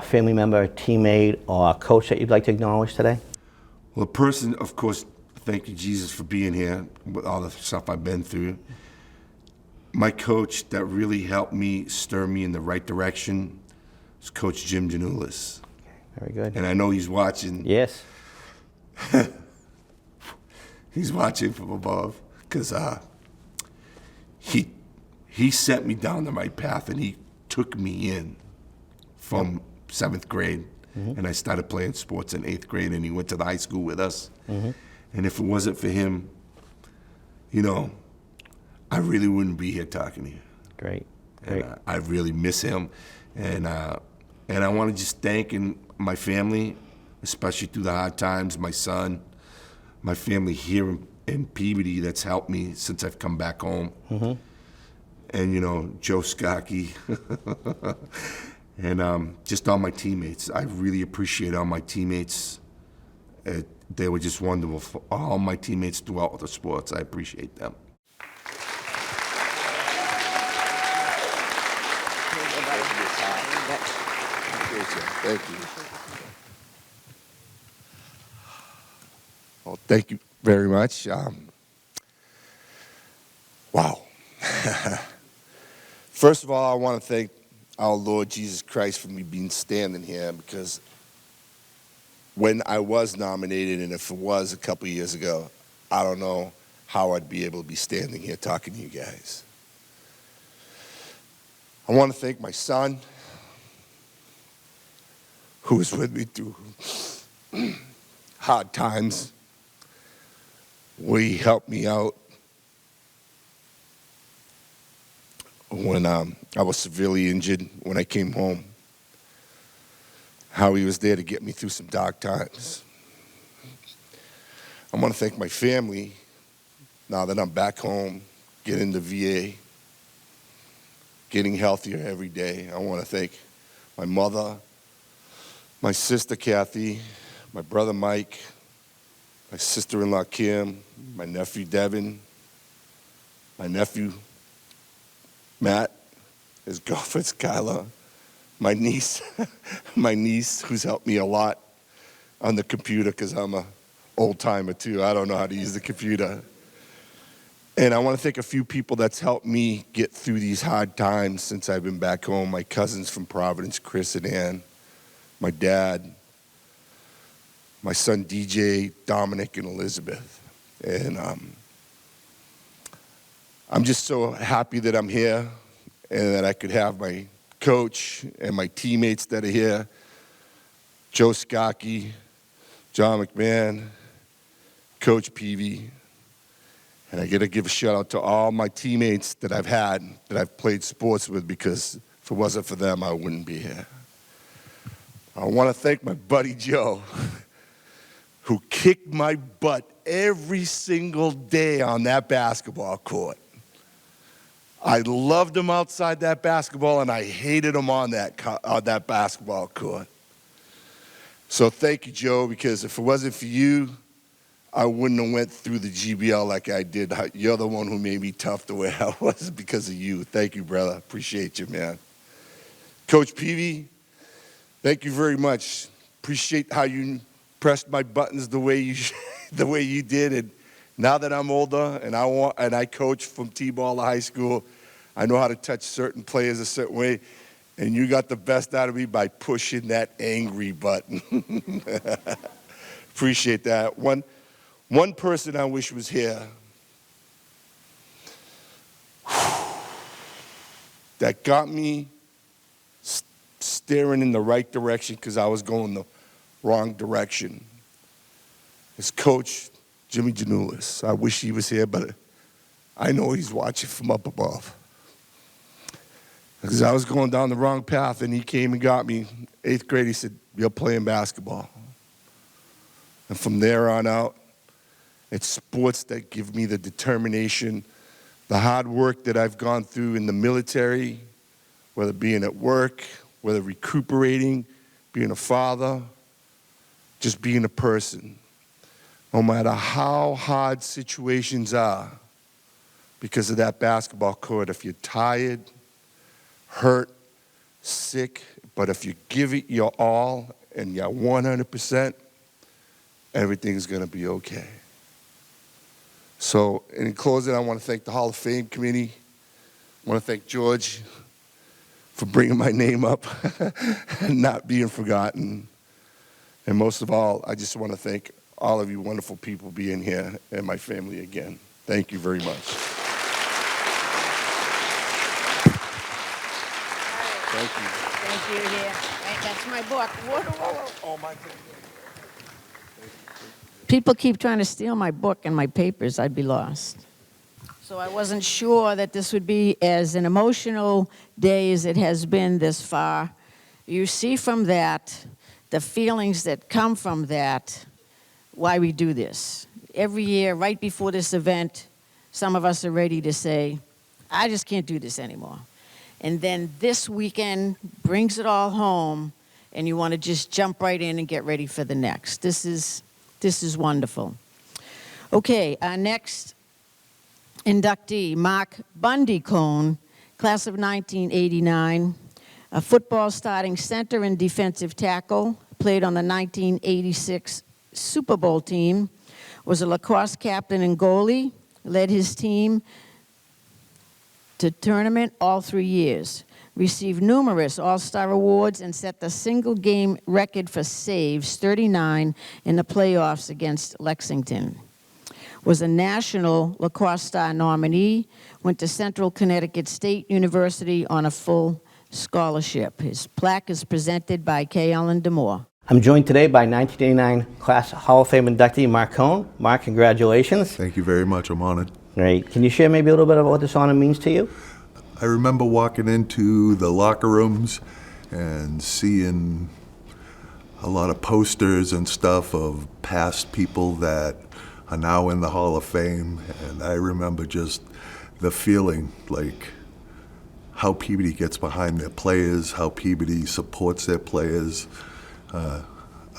family member, teammate, or coach that you'd like to acknowledge today? Well, a person, of course, thank you, Jesus, for being here with all the stuff I've been through. My coach that really helped me stir me in the right direction is Coach Jim Janulis. Very good. And I know he's watching. Yes. He's watching from above because he set me down the right path and he took me in from 7th grade. And I started playing sports in 8th grade and he went to the high school with us. And if it wasn't for him, I really wouldn't be here talking to you. Great. And I really miss him. And I want to just thank my family, especially through the hard times, my son, my family here in Peabody that's helped me since I've come back home. And, Joe Skocky. And just all my teammates. I really appreciate all my teammates. They were just wonderful. All my teammates throughout the sports, I appreciate them. Thank you. Well, thank you very much. Wow. First of all, I want to thank our Lord Jesus Christ for me being standing here, because when I was nominated, and if it was a couple years ago, I don't know how I'd be able to be standing here talking to you guys. I want to thank my son, who was with me through hard times, where he helped me out when I was severely injured when I came home, how he was there to get me through some dark times. I want to thank my family, now that I'm back home, getting the VA, getting healthier every day. I want to thank my mother, my sister Kathy, my brother Mike, my sister-in-law Kim, my nephew Devin, my nephew Matt, his girlfriend Skylar, my niece, who's helped me a lot on the computer because I'm an old-timer too. I don't know how to use the computer. And I want to thank a few people that's helped me get through these hard times since I've been back home. My cousins from Providence, Chris and Ann, my dad, my son DJ, Dominic, and Elizabeth. And I'm just so happy that I'm here and that I could have my coach and my teammates that are here, Joe Skocky, John McMahon, Coach Peavy. And I got to give a shout out to all my teammates that I've had, that I've played sports with, because if it wasn't for them, I wouldn't be here. I want to thank my buddy Joe, who kicked my butt every single day on that basketball court. I loved him outside that basketball, and I hated him on that basketball court. So thank you, Joe, because if it wasn't for you, I wouldn't have went through the GBL like I did. You're the one who made me tough the way I was because of you. Thank you, brother. Appreciate you, man. Coach Peavy, thank you very much. Appreciate how you pressed my buttons the way you did. And now that I'm older and I coach from T-ball to high school, I know how to touch certain players a certain way. And you got the best out of me by pushing that angry button. Appreciate that. One person I wish was here that got me staring in the right direction because I was going the wrong direction is Coach Jimmy Janulis. I wish he was here, but I know he's watching from up above. Because I was going down the wrong path, and he came and got me. 8th grade, he said, "You're playing basketball." And from there on out, it's sports that give me the determination, the hard work that I've gone through in the military, whether being at work, whether recuperating, being a father, just being a person. No matter how hard situations are, because of that basketball court, if you're tired, hurt, sick, but if you give it your all and you're 100%, everything's going to be okay. So in closing, I want to thank the Hall of Fame committee. I want to thank George for bringing my name up and not being forgotten. And most of all, I just want to thank all of you wonderful people being here and my family again. Thank you very much. Thank you. Thank you here. Right, that's my book. Whoa, whoa, whoa. Oh, my goodness. People keep trying to steal my book and my papers. I'd be lost. So I wasn't sure that this would be as an emotional day as it has been this far. You see from that, the feelings that come from that, why we do this. Every year, right before this event, some of us are ready to say, I just can't do this anymore. And then this weekend brings it all home, and you want to just jump right in and get ready for the next. This is wonderful. Okay, our next inductee, Mark Bundy Cohen, class of 1989. a football starting center and defensive tackle, played on the 1986 Super Bowl team, was a lacrosse captain and goalie, led his team to tournament all 3 years, received numerous All-Star awards, and set the single-game record for saves, 39, in the playoffs against Lexington. Was a National Lacrosse Star nominee, went to Central Connecticut State University on a full scholarship. His plaque is presented by K. Ellen DeMoore. I'm joined today by 1989 Class Hall of Fame inductee Marcone. Mark, congratulations. Thank you very much. I'm honored. Great. Can you share maybe a little bit about what this honor means to you? I remember walking into the locker rooms and seeing a lot of posters and stuff of past people that are now in the Hall of Fame, and I remember just the feeling, like how Peabody gets behind their players, how Peabody supports their players.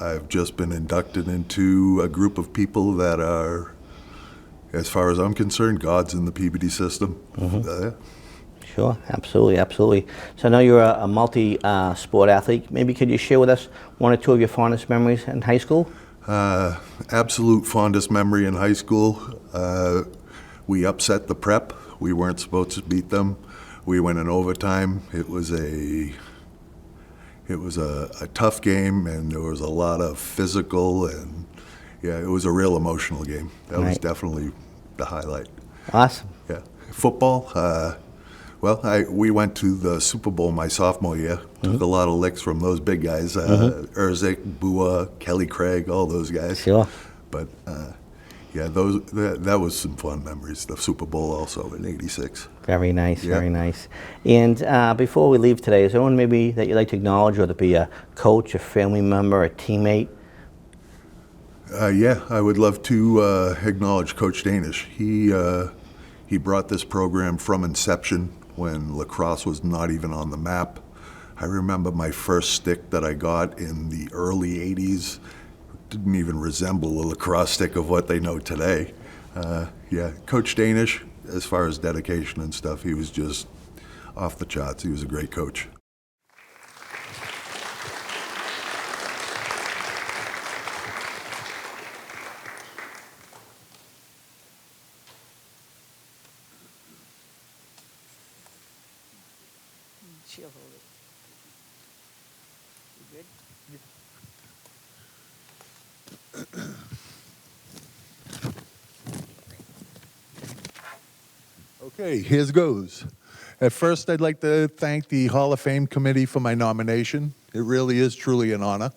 I've just been inducted into a group of people that are, as far as I'm concerned, gods in the Peabody system. Sure, absolutely, absolutely. So I know you're a multi-sport athlete. Maybe could you share with us one or two of your fondest memories in high school? Absolute fondest memory in high school. We upset the prep. We weren't supposed to beat them. We went in overtime. It was a tough game, and there was a lot of physical, and yeah, it was a real emotional game. That was definitely the highlight. Awesome. Yeah. Football, we went to the Super Bowl my sophomore year. Took a lot of licks from those big guys, Erzik, Bua, Kelly Craig, all those guys. Sure. But yeah, that was some fun memories. The Super Bowl also in '86. Very nice, very nice. And before we leave today, is there anyone maybe that you'd like to acknowledge, whether it be a coach, a family member, a teammate? Yeah, I would love to acknowledge Coach Danish. He brought this program from inception when lacrosse was not even on the map. I remember my first stick that I got in the early '80s didn't even resemble a lacrosse stick of what they know today. Yeah, Coach Danish, as far as dedication and stuff, he was just off the charts. He was a great coach. Okay, here goes. At first, I'd like to thank the Hall of Fame committee for my nomination. It really is truly an honor.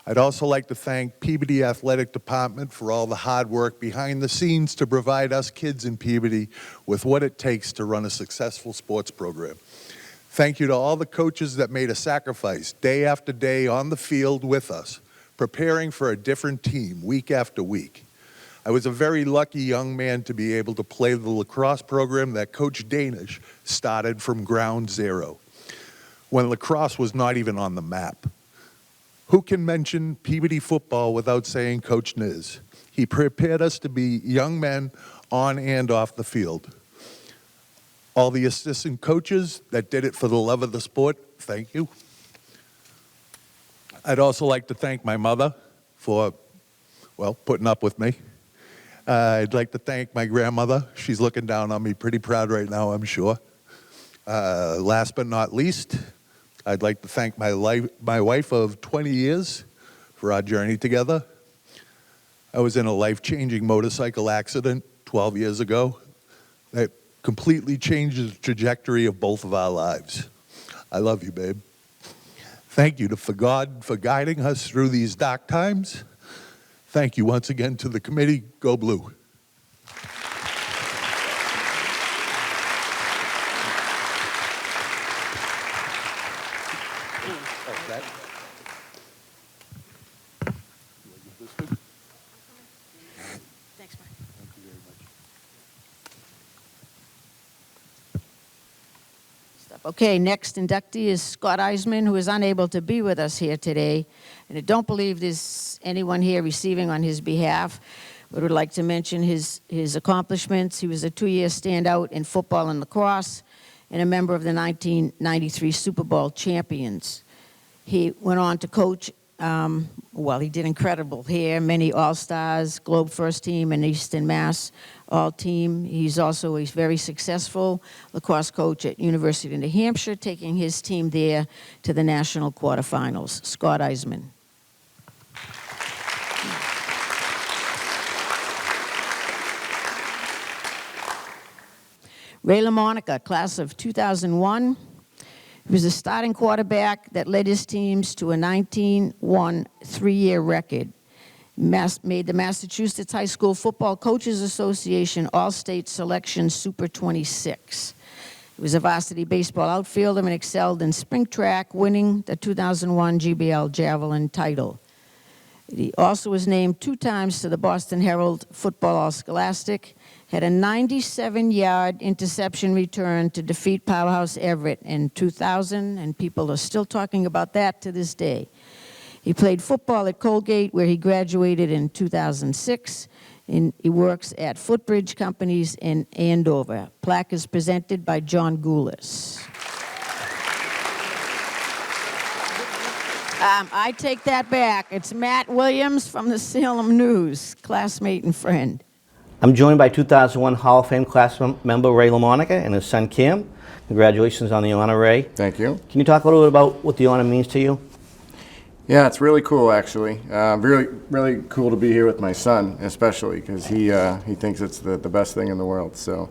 I'd also like to thank Peabody Athletic Department for all the hard work behind the scenes to provide us kids in Peabody with what it takes to run a successful sports program. Thank you to all the coaches that made a sacrifice day after day on the field with us, preparing for a different team week after week. I was a very lucky young man to be able to play the lacrosse program that Coach Danish started from ground zero, when lacrosse was not even on the map. Who can mention Peabody football without saying Coach Niz? He prepared us to be young men on and off the field. All the assistant coaches that did it for the love of the sport, thank you. I'd also like to thank my mother for, well, putting up with me. I'd like to thank my grandmother. She's looking down on me pretty proud right now, I'm sure. Last but not least, I'd like to thank my wife of 20 years for our journey together. I was in a life-changing motorcycle accident 12 years ago that completely changed the trajectory of both of our lives. I love you, babe. Thank you for God for guiding us through these dark times. Thank you once again to the committee. Go Blue. Thanks, Mike. Thank you very much. Okay, next inductee is Scott Eismann, who is unable to be with us here today. And I don't believe there's anyone here receiving on his behalf, but would like to mention his accomplishments. He was a 2-year standout in football and lacrosse, and a member of the 1993 Super Bowl champions. He went on to coach, he did incredible here, many All-Stars, Globe First Team, and Eastern Mass All-Team. He's also a very successful lacrosse coach at University of New Hampshire, taking his team there to the national quarterfinals. Scott Eismann. Ray Lamonica, class of 2001. He was a starting quarterback that led his teams to a 19-1 three-year record. Made the Massachusetts High School Football Coaches Association All-State Selection Super 26. He was a varsity baseball outfielder and excelled in spring track, winning the 2001 GBL Javelin title. He also was named 2 times to the Boston Herald Football All-Scholastic, had a 97-yard interception return to defeat Powerhouse Everett in 2000, and people are still talking about that to this day. He played football at Colgate, where he graduated in 2006, and he works at Footbridge Companies in Andover. Plaque is presented by John Goulis. I take that back. It's Matt Williams from the Salem News, classmate and friend. I'm joined by 2001 Hall of Fame class member Ray Lamonica and his son Cam. Congratulations on the honor, Ray. Thank you. Can you talk a little bit about what the honor means to you? Yeah, it's really cool, actually. Really cool to be here with my son, especially because he thinks it's the best thing in the world. So,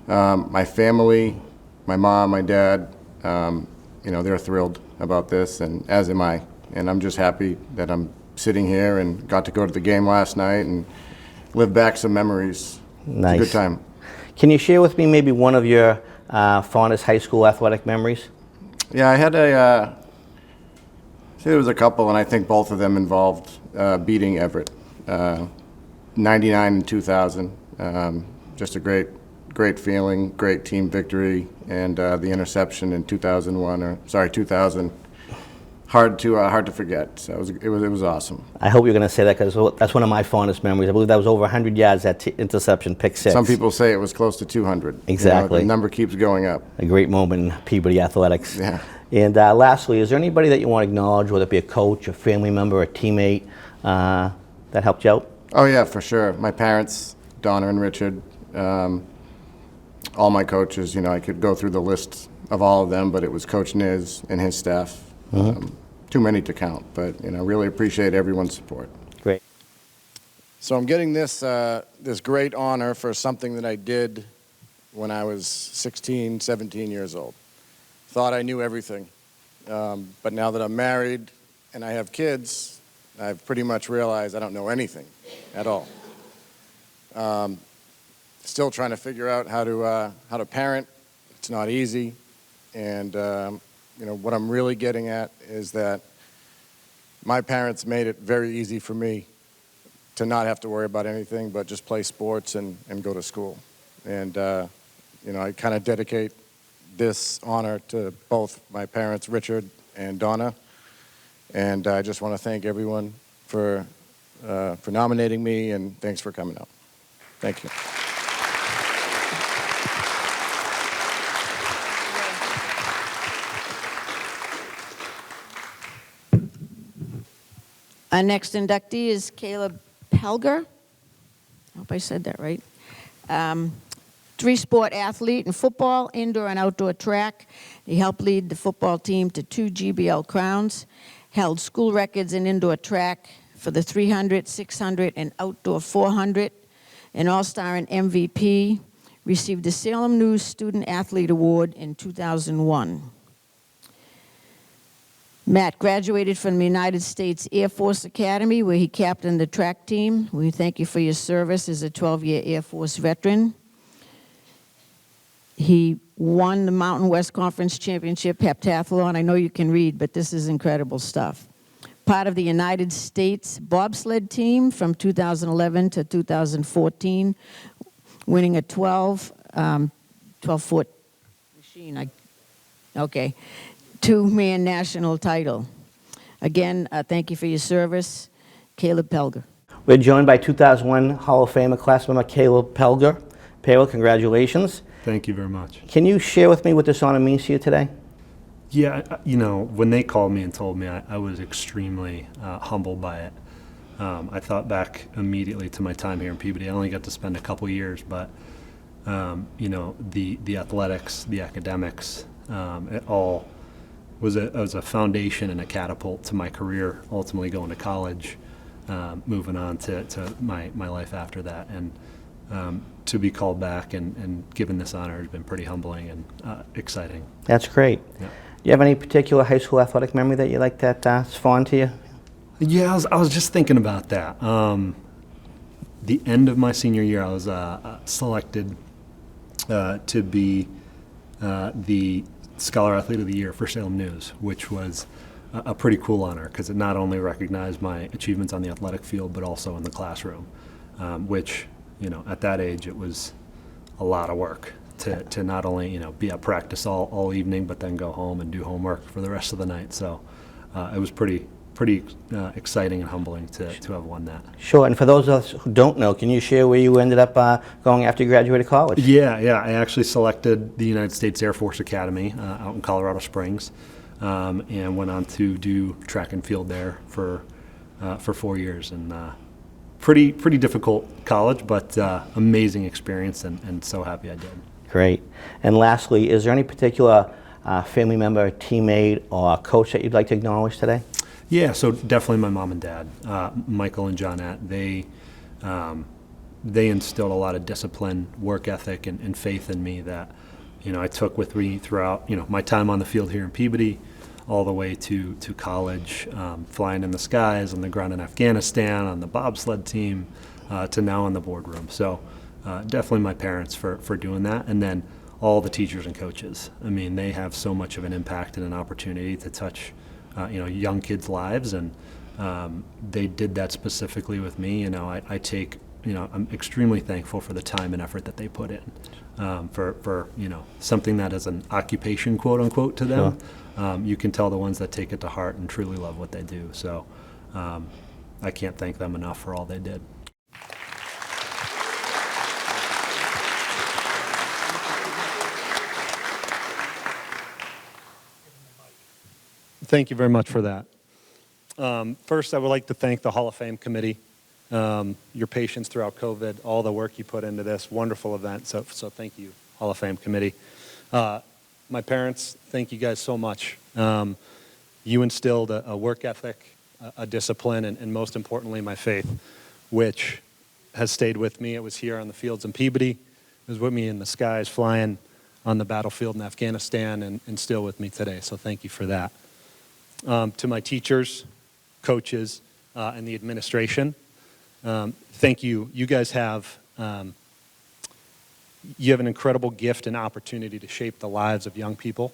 my family, my mom, my dad, they're thrilled about this, and as am I. And I'm just happy that I'm sitting here and got to go to the game last night and live back some memories. Nice. It's a good time. Can you share with me maybe one of your fondest high school athletic memories? Yeah, I had there was a couple, and I think both of them involved beating Everett. 99 and 2000. Just a great feeling, great team victory, and the interception in 2000. Hard to forget. So it was awesome. I hope you're going to say that because that's one of my fondest memories. I believe that was over 100 yards, that interception, pick 6. Some people say it was close to 200. Exactly. The number keeps going up. A great moment in Peabody athletics. Yeah. And lastly, is there anybody that you want to acknowledge, whether it be a coach, a family member, a teammate, that helped you out? Oh yeah, for sure. My parents, Donna and Richard, all my coaches. I could go through the list of all of them, but it was Coach Niz and his staff. Mm-hmm. Too many to count, but really appreciate everyone's support. Great. So I'm getting this great honor for something that I did when I was 16, 17 years old. Thought I knew everything, but now that I'm married and I have kids, I've pretty much realized I don't know anything at all. Still trying to figure out how to parent. It's not easy, and what I'm really getting at is that my parents made it very easy for me to not have to worry about anything but just play sports and go to school. And, I kind of dedicate this honor to both my parents, Richard and Donna. And I just want to thank everyone for nominating me, and thanks for coming out. Thank you. Our next inductee is Michaela Pelger. I hope I said that right. 3-sport athlete in football, indoor and outdoor track. He helped lead the football team to 2 GBL crowns, held school records in indoor track for the 300, 600, and outdoor 400, an all-star and MVP, received the Salem News Student Athlete Award in 2001. Matt graduated from the United States Air Force Academy, where he captained the track team. We thank you for your service as a 12-year Air Force veteran. He won the Mountain West Conference Championship heptathlon. I know you can read, but this is incredible stuff. Part of the United States bobsled team from 2011 to 2014, winning a 12-foot machine. Okay. 2-man national title. Again, thank you for your service. Caleb Pelger. We're joined by 2001 Hall of Famer class member Michaela Pelger. Michaela, congratulations. Thank you very much. Can you share with me what this honor means to you today? Yeah, you know, when they called me and told me, I was extremely humbled by it. I thought back immediately to my time here in Peabody. I only got to spend a couple years, but you know, the athletics, the academics, it all was a foundation and a catapult to my career, ultimately going to college, moving on to my life after that. And to be called back and given this honor has been pretty humbling and exciting. That's great. Yeah. Do you have any particular high school athletic memory that you like that's fond to you? Yeah, I was just thinking about that. The end of my senior year, I was selected to be the Scholar Athlete of the Year for Salem News, which was a pretty cool honor because it not only recognized my achievements on the athletic field, but also in the classroom, which, you know, at that age, it was a lot of work to not only, you know, be at practice all evening, but then go home and do homework for the rest of the night. So it was pretty exciting and humbling to have won that. Sure, and for those of us who don't know, can you share where you ended up going after you graduated college? Yeah, I actually selected the United States Air Force Academy out in Colorado Springs, and went on to do track and field there for 4 years. And pretty difficult college, but amazing experience, and so happy I did. Great. And lastly, is there any particular family member, teammate, or coach that you'd like to acknowledge today? Yeah, so definitely my mom and dad, Michael and Johnette. They instilled a lot of discipline, work ethic, and faith in me that, you know, I took with me throughout, you know, my time on the field here in Peabody, all the way to college, flying in the skies, on the ground in Afghanistan, on the bobsled team, to now in the boardroom. So definitely my parents for doing that, and then all the teachers and coaches. I mean, they have so much of an impact and an opportunity to touch you know, young kids' lives, and they did that specifically with me. You know, I take, you know, I'm extremely thankful for the time and effort that they put in for you know, something that is an occupation, quote unquote, to them. Sure. You can tell the ones that take it to heart and truly love what they do. So I can't thank them enough for all they did. Thank you very much for that. First, I would like to thank the Hall of Fame committee, your patience throughout COVID, all the work you put into this wonderful event. So thank you, Hall of Fame committee. My parents, thank you guys so much. You instilled a work ethic, a discipline, and most importantly, my faith, which has stayed with me. It was here on the fields in Peabody. It was with me in the skies, flying on the battlefield in Afghanistan, and still with me today. So thank you for that. To my teachers, coaches, and the administration, thank you. You guys have an incredible gift and opportunity to shape the lives of young people,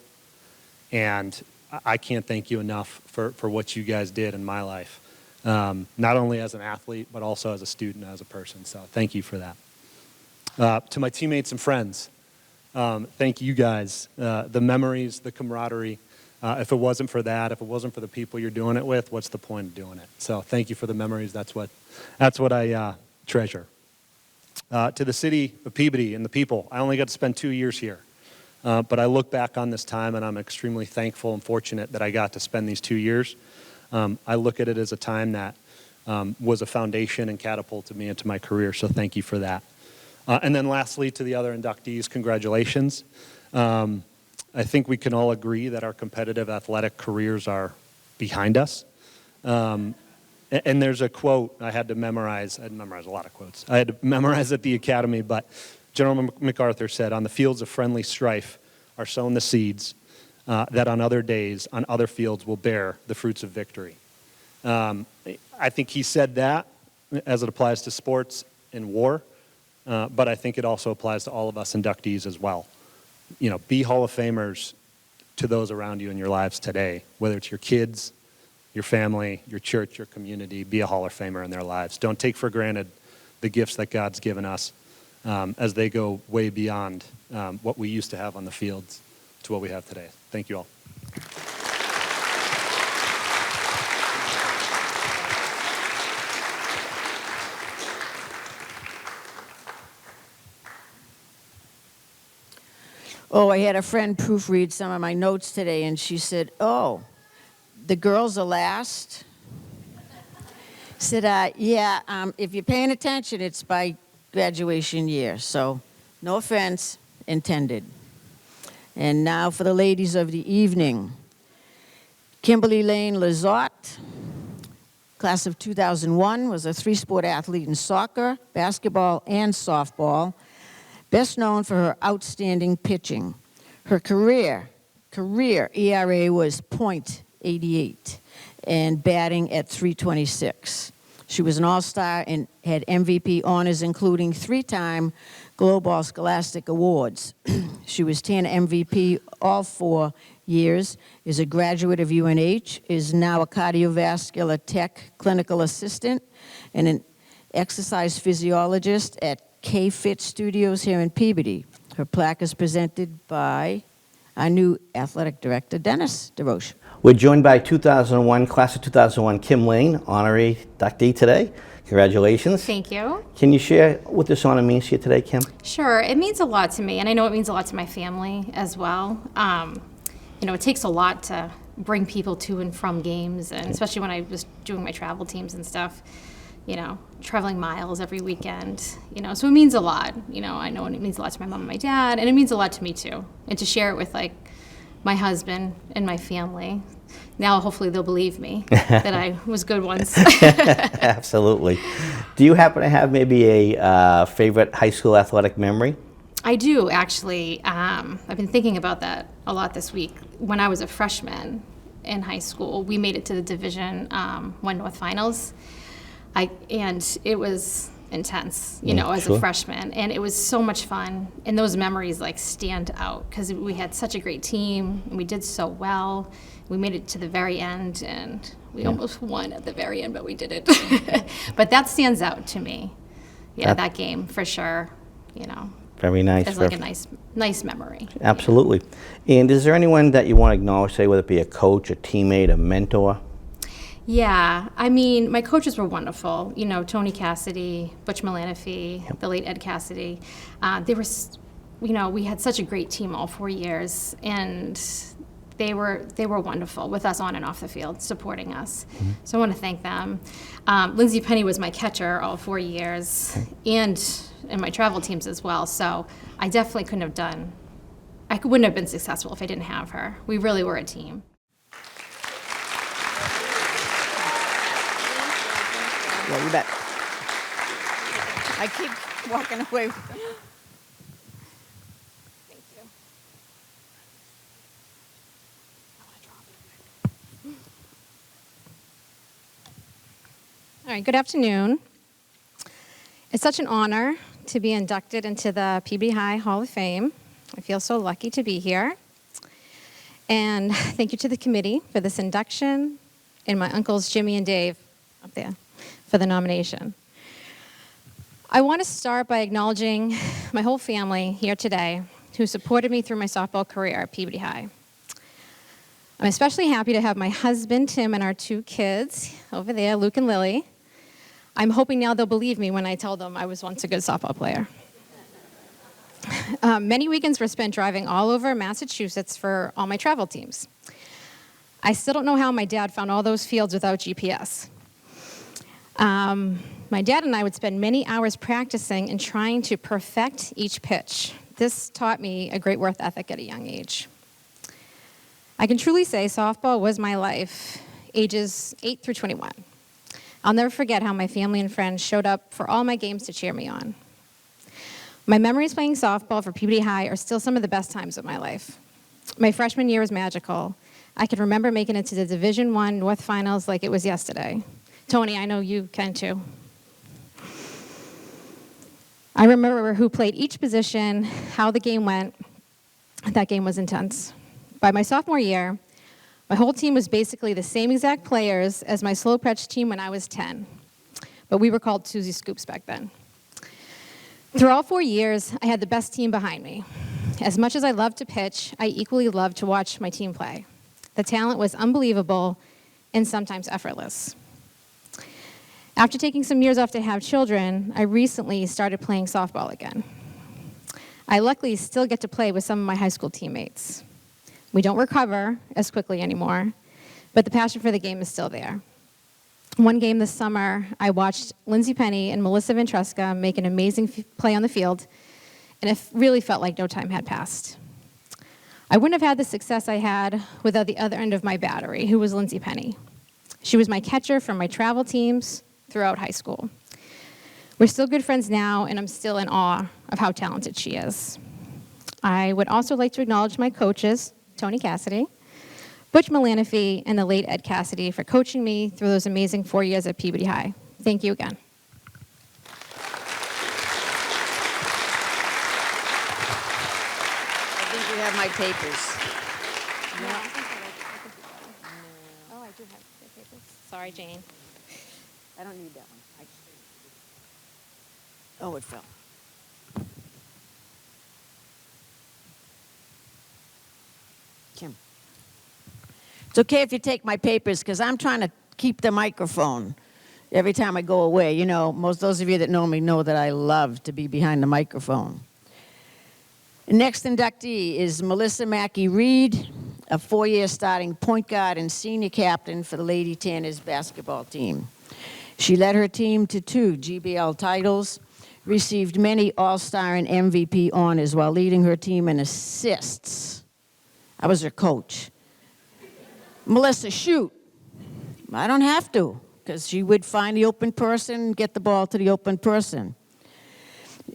and I can't thank you enough for what you guys did in my life, not only as an athlete, but also as a student, as a person. So thank you for that. To my teammates and friends, thank you guys. The memories, the camaraderie. If it wasn't for that, if it wasn't for the people you're doing it with, what's the point of doing it? So thank you for the memories. That's what I treasure. To the city of Peabody and the people, I only got to spend 2 years here. But I look back on this time, and I'm extremely thankful and fortunate that I got to spend these 2 years. I look at it as a time that was a foundation and catapulted me into my career, so thank you for that. And then lastly, to the other inductees, congratulations. I think we can all agree that our competitive athletic careers are behind us. And there's a quote I had to memorize. I had to memorize a lot of quotes. I had to memorize at the academy, but General MacArthur said, "On the fields of friendly strife are sown the seeds that on other days, on other fields will bear the fruits of victory." I think he said that as it applies to sports and war, but I think it also applies to all of us inductees as well. You know, be Hall of Famers to those around you in your lives today, whether it's your kids, your family, your church, your community. Be a Hall of Famer in their lives. Don't take for granted the gifts that God's given us as they go way beyond what we used to have on the fields to what we have today. Thank you all. Oh, I had a friend proofread some of my notes today, and she said, "Oh, the girls are last." Said, "Yeah, if you're paying attention, it's by graduation year, so no offense intended." And now for the ladies of the evening. Kimberly Lane Lizotte, class of 2001, was a three-sport athlete in soccer, basketball, and softball, best known for her outstanding pitching. Her career ERA was .88 and batting at .326. She was an all-star and had MVP honors, including 3-time Global Scholastic Awards. She was TAN MVP all 4 years, is a graduate of UNH, is now a cardiovascular tech clinical assistant, and an exercise physiologist at K-Fit Studios here in Peabody. Her plaque is presented by our new athletic director, Dennis DeRoche. We're joined by 2001, class of 2001, Kim Lane, honorary inductee today. Congratulations. Thank you. Can you share what this honor means to you today, Kim? Sure. It means a lot to me, and I know it means a lot to my family as well. You know, it takes a lot to bring people to and from games, and especially when I was doing my travel teams and stuff, you know, traveling miles every weekend, you know, so it means a lot. You know, I know it means a lot to my mom and my dad, and it means a lot to me too. And to share it with like my husband and my family. Now, hopefully they'll believe me that I was good once. Absolutely. Do you happen to have maybe a favorite high school athletic memory? I do, actually. I've been thinking about that a lot this week. When I was a freshman in high school, we made it to the Division I North Finals. And it was intense, you know, as a freshman. And it was so much fun. And those memories, like, stand out because we had such a great team, and we did so well. We made it to the very end, and we almost won at the very end, but we didn't. But that stands out to me. Yeah, that game, for sure, you know. Very nice. It's like a nice memory. Absolutely. And is there anyone that you want to acknowledge, say, whether it be a coach, a teammate, a mentor? Yeah, I mean, my coaches were wonderful. You know, Tony Cassidy, Butch Malanaphy, the late Ed Cassidy. They were, you know, we had such a great team all 4 years, and they were wonderful with us on and off the field, supporting us. Mm-hmm. So I want to thank them. Lindsay Penny was my catcher all 4 years, and in my travel teams as well. So I definitely wouldn't have been successful if I didn't have her. We really were a team. Yeah, you bet. I keep walking away with them. Thank you. All right, good afternoon. It's such an honor to be inducted into the Peabody High Hall of Fame. I feel so lucky to be here. And thank you to the committee for this induction, and my uncles Jimmy and Dave up there for the nomination. I want to start by acknowledging my whole family here today who supported me through my softball career at Peabody High. I'm especially happy to have my husband, Tim, and our 2 kids over there, Luke and Lily. I'm hoping now they'll believe me when I tell them I was once a good softball player. Many weekends were spent driving all over Massachusetts for all my travel teams. I still don't know how my dad found all those fields without GPS. My dad and I would spend many hours practicing and trying to perfect each pitch. This taught me a great work ethic at a young age. I can truly say softball was my life, ages 8 through 21. I'll never forget how my family and friends showed up for all my games to cheer me on. My memories playing softball for Peabody High are still some of the best times of my life. My freshman year was magical. I can remember making it to the Division I North Finals like it was yesterday. Tony, I know you can too. I remember who played each position, how the game went. That game was intense. By my sophomore year, my whole team was basically the same exact players as my slow pitch team when I was 10. But we were called Susie Scoops back then. Through all 4 years, I had the best team behind me. As much as I loved to pitch, I equally loved to watch my team play. The talent was unbelievable and sometimes effortless. After taking some years off to have children, I recently started playing softball again. I luckily still get to play with some of my high school teammates. We don't recover as quickly anymore, but the passion for the game is still there. One game this summer, I watched Lindsay Penny and Melissa Ventresca make an amazing play on the field, and it really felt like no time had passed. I wouldn't have had the success I had without the other end of my battery, who was Lindsay Penny. She was my catcher from my travel teams throughout high school. We're still good friends now, and I'm still in awe of how talented she is. I would also like to acknowledge my coaches, Tony Cassidy, Butch Melanophy, and the late Ed Cassidy for coaching me through those amazing 4 years at Peabody High. Thank you again. I think you have my papers. Oh, I do have the papers. Sorry, Jane. I don't need that one. Oh, it fell. Kim. It's okay if you take my papers, because I'm trying to keep the microphone every time I go away. You know, those of you that know me know that I love to be behind the microphone. Next inductee is Melissa Mackey Reed, a 4-year starting point guard and senior captain for the Lady Tanners basketball team. She led her team to 2 GBL titles, received many All-Star and MVP honors while leading her team in assists. I was her coach. Melissa, shoot. I don't have to, because she would find the open person, get the ball to the open person.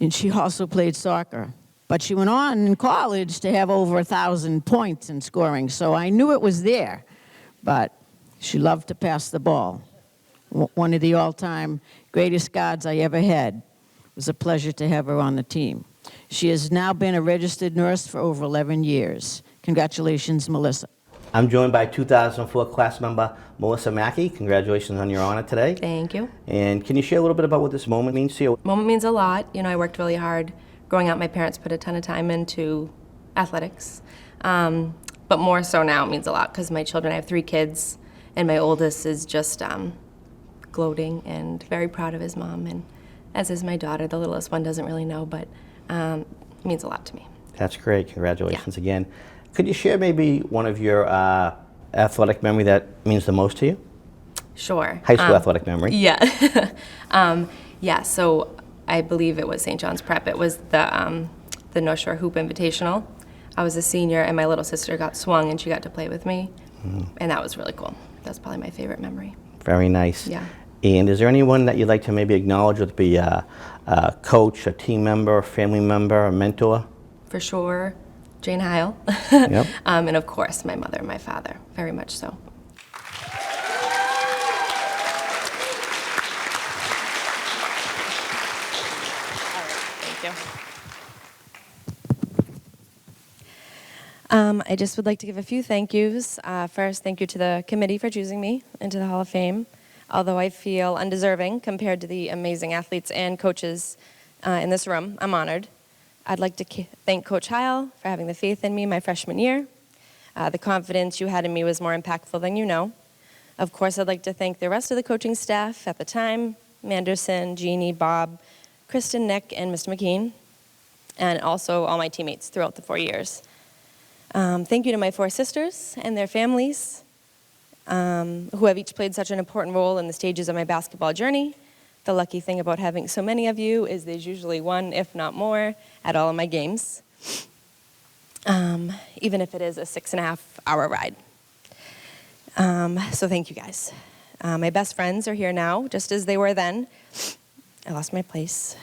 And she also played soccer. But she went on in college to have over 1,000 points in scoring, so I knew it was there. But she loved to pass the ball. One of the all-time greatest guards I ever had. It was a pleasure to have her on the team. She has now been a registered nurse for over 11 years. Congratulations, Melissa. I'm joined by 2004 class member Melissa Mackey. Congratulations on your honor today. Thank you. And can you share a little bit about what this moment means to you? Moment means a lot. You know, I worked really hard. Growing up, my parents put a ton of time into athletics. But more so now, it means a lot because my children, I have 3 kids, and my oldest is just gloating and very proud of his mom, and as is my daughter. The littlest one doesn't really know, but it means a lot to me. That's great. Congratulations again. Could you share maybe one of your athletic memory that means the most to you? Sure. High school athletic memory. Yeah. Yeah, so I believe it was St. John's Prep. It was the North Shore Hoop Invitational. I was a senior, and my little sister got swung, and she got to play with me, and that was really cool. That's probably my favorite memory. Very nice. Yeah. And is there anyone that you'd like to maybe acknowledge, whether it be a coach, a team member, a family member, a mentor? For sure, Jane Heil. Yep. And of course, my mother and my father, very much so. All right, thank you. I just would like to give a few thank yous. First, thank you to the committee for choosing me into the Hall of Fame. Although I feel undeserving compared to the amazing athletes and coaches in this room, I'm honored. I'd like to thank Coach Heil for having the faith in me my freshman year. The confidence you had in me was more impactful than you know. Of course, I'd like to thank the rest of the coaching staff at the time, Manderson, Jeannie, Bob, Kristen, Nick, and Mr. McKean, and also all my teammates throughout the 4 years. Thank you to my 4 sisters and their families, who have each played such an important role in the stages of my basketball journey. The lucky thing about having so many of you is there's usually one, if not more, at all of my games, even if it is a 6.5-hour ride. So thank you guys. My best friends are here now, just as they were then. I lost my place.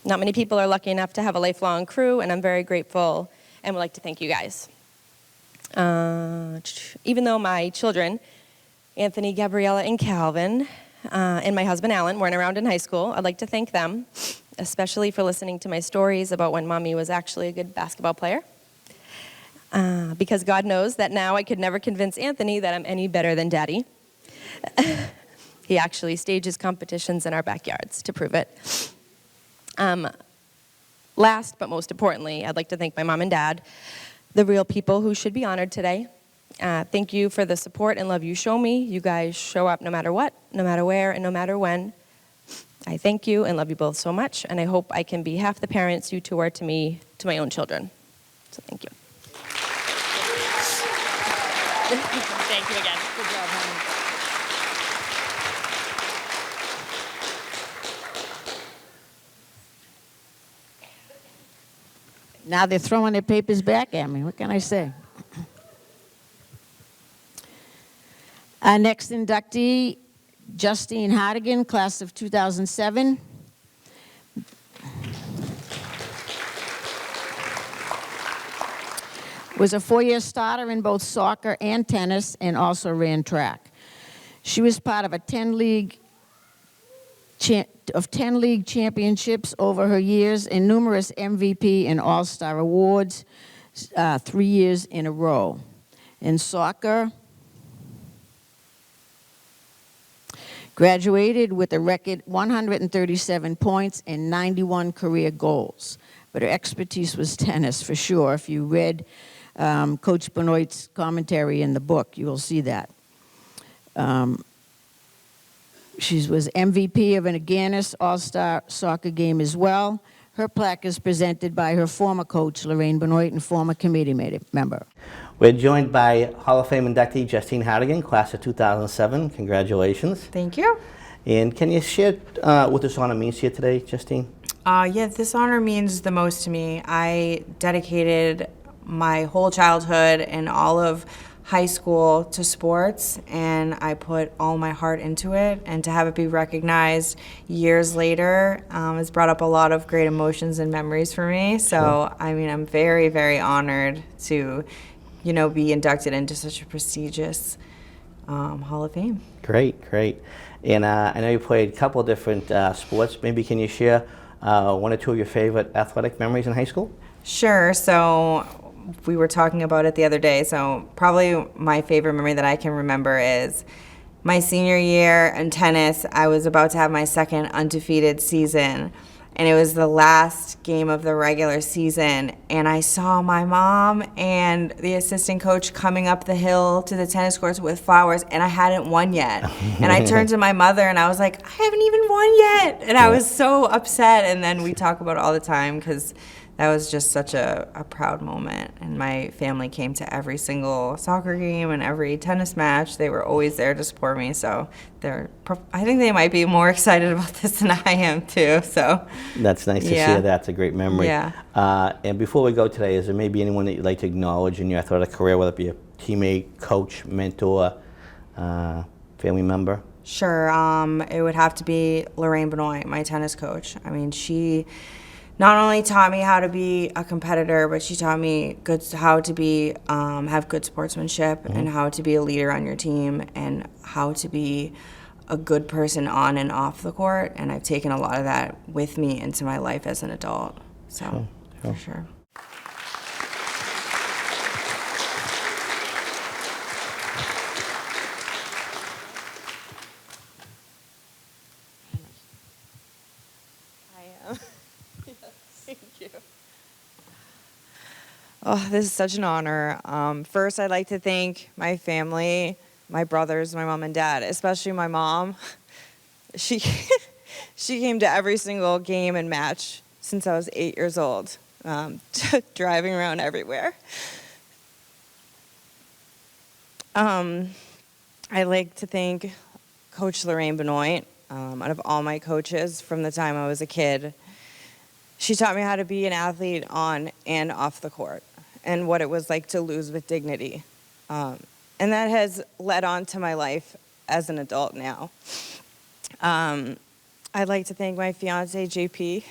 Not many people are lucky enough to have a lifelong crew, and I'm very grateful and would like to thank you guys. Even though my children, Anthony, Gabriella, and Calvin, and my husband Alan weren't around in high school, I'd like to thank them, especially for listening to my stories about when Mommy was actually a good basketball player. Because God knows that now I could never convince Anthony that I'm any better than Daddy. He actually stages competitions in our backyards to prove it. Last but most importantly, I'd like to thank my mom and dad, the real people who should be honored today. Thank you for the support and love you show me. You guys show up no matter what, no matter where, and no matter when. I thank you and love you both so much, and I hope I can be half the parents you two are to me, to my own children. So thank you. Thank you again. Good job, honey. Now they're throwing their papers back at me. What can I say? Our next inductee, Justine Hadigan, class of 2007. Was a four-year starter in both soccer and tennis, and also ran track. She was part of 10 league championships over her years and numerous MVP and All-Star awards 3 years in a row. In soccer, graduated with a record 137 points and 91 career goals. But her expertise was tennis, for sure. If you read Coach Benoit's commentary in the book, you will see that. She was MVP of an Aganis All-Star soccer game as well. Her plaque is presented by her former coach, Lorraine Benoit, and former committee member. We're joined by Hall of Fame inductee Justine Hadigan, class of 2007. Congratulations. Thank you. And can you share what this honor means to you today, Justine? Yeah, this honor means the most to me. I dedicated my whole childhood and all of high school to sports, and I put all my heart into it, and to have it be recognized years later has brought up a lot of great emotions and memories for me. So, I mean, I'm very, very honored to, you know, be inducted into such a prestigious Hall of Fame. Great, great. And I know you played a couple of different sports. Maybe can you share one or two of your favorite athletic memories in high school? Sure. So we were talking about it the other day. So probably my favorite memory that I can remember is my senior year in tennis. I was about to have my second undefeated season, and it was the last game of the regular season, and I saw my mom and the assistant coach coming up the hill to the tennis courts with flowers, and I hadn't won yet. And I turned to my mother and I was like, I haven't even won yet. And I was so upset. And then we talk about it all the time because that was just such a proud moment. And my family came to every single soccer game and every tennis match. They were always there to support me. So I think they might be more excited about this than I am too. So that's nice to see. That's a great memory. Yeah. And before we go today, is there maybe anyone that you'd like to acknowledge in your athletic career, whether it be a teammate, coach, mentor, family member? Sure. It would have to be Lorraine Benoit, my tennis coach. I mean, she not only taught me how to be a competitor, but she taught me how to be have good sportsmanship and how to be a leader on your team and how to be a good person on and off the court. And I've taken a lot of that with me into my life as an adult. So, for sure. Thank you. Oh, this is such an honor. First, I'd like to thank my family, my brothers, my mom and dad, especially my mom. She came to every single game and match since I was 8 years old, driving around everywhere. I'd like to thank Coach Lorraine Benoit. Out of all my coaches from the time I was a kid, she taught me how to be an athlete on and off the court and what it was like to lose with dignity. And that has led on to my life as an adult now. I'd like to thank my fiance, JP.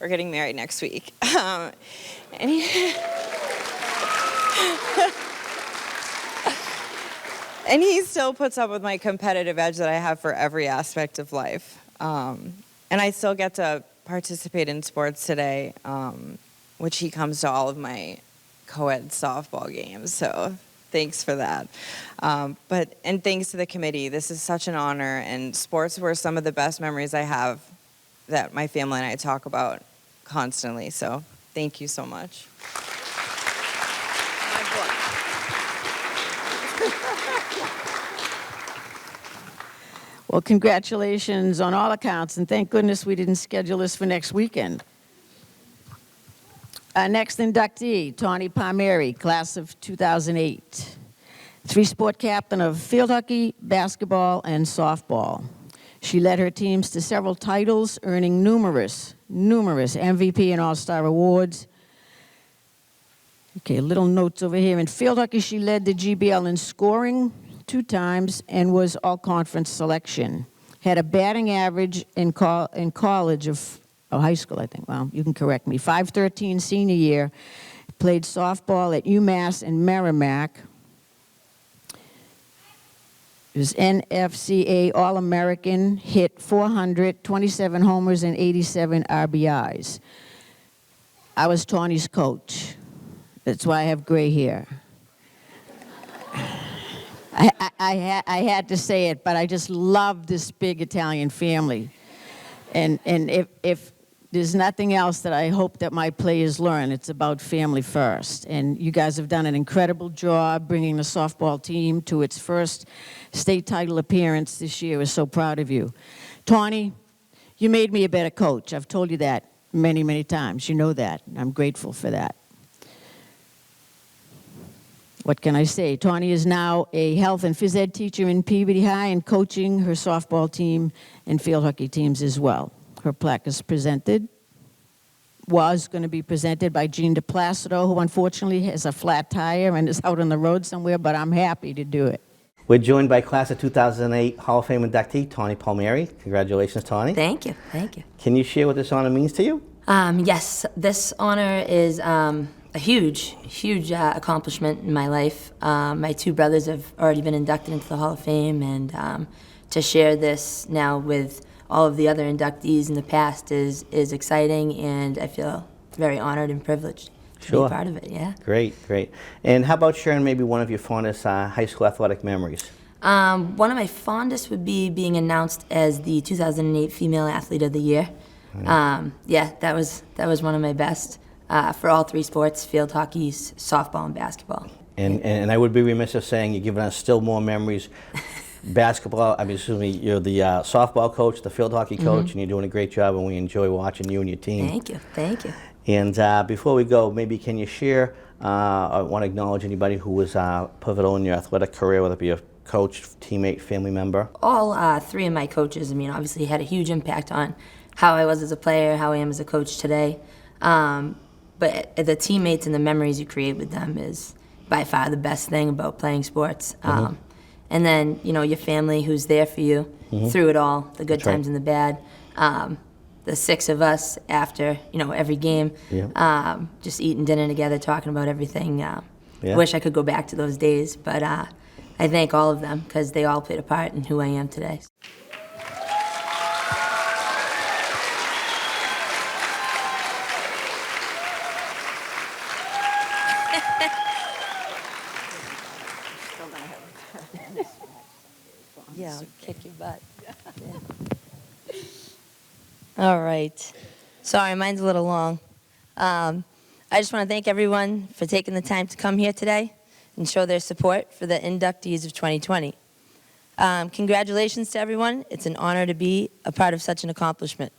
We're getting married next week. And he still puts up with my competitive edge that I have for every aspect of life. And I still get to participate in sports today, which he comes to all of my co-ed softball games. So thanks for that. And thanks to the committee. This is such an honor, and sports were some of the best memories I have that my family and I talk about constantly. So thank you so much. Well, congratulations on all accounts, and thank goodness we didn't schedule this for next weekend. Next inductee, Tawny Palmieri, class of 2008. Three-sport captain of field hockey, basketball, and softball. She led her teams to several titles, earning numerous MVP and All-Star awards. Okay, little notes over here. In field hockey, she led the GBL in scoring 2 times and was all-conference selection. Had a batting average in college of high school, I think. Well, you can correct me. .513 senior year. Played softball at UMass and Merrimack. It was NFCA All-American, hit .400, 27 homers, and 87 RBIs. I was Tawny's coach. That's why I have gray hair. I had to say it, but I just love this big Italian family. And if there's nothing else that I hope that my players learn, it's about family first. And you guys have done an incredible job bringing the softball team to its first state title appearance this year. We're so proud of you. Tawny, you made me a better coach. I've told you that many, many times. You know that. I'm grateful for that. What can I say? Tawny is now a health and phys ed teacher in Peabody High and coaching her softball team and field hockey teams as well. Her plaque is was going to be presented by Gene DePlacido, who unfortunately has a flat tire and is out on the road somewhere, but I'm happy to do it. We're joined by class of 2008 Hall of Fame inductee, Tawny Palmieri. Congratulations, Tawny. Thank you, thank you. Can you share what this honor means to you? Yes, this honor is a huge accomplishment in my life. My 2 brothers have already been inducted into the Hall of Fame, and to share this now with all of the other inductees in the past is exciting, and I feel very honored and privileged to be part of it, yeah. Great. And how about sharing maybe one of your fondest high school athletic memories? One of my fondest would be being announced as the 2008 Female Athlete of the Year. Yeah, that was one of my best for all 3 sports: field hockey, softball, and basketball. And I would be remiss of saying you're giving us still more memories. Basketball, you're the softball coach, the field hockey coach, and you're doing a great job, and we enjoy watching you and your team. Thank you. And before we go, maybe can you share, I want to acknowledge anybody who was pivotal in your athletic career, whether it be a coach, teammate, family member? All 3 of my coaches, obviously had a huge impact on how I was as a player, how I am as a coach today. But the teammates and the memories you create with them is by far the best thing about playing sports. And then, your family who's there for you through it all, the good times and the bad. The 6 of us after, every game, just eating dinner together, talking about everything. Wish I could go back to those days, but I thank all of them because they all played a part in who I am today. Yeah, I'll kick your butt. Yeah. All right. Sorry, mine's a little long. I just want to thank everyone for taking the time to come here today and show their support for the inductees of 2020. Congratulations to everyone. It's an honor to be a part of such an accomplishment.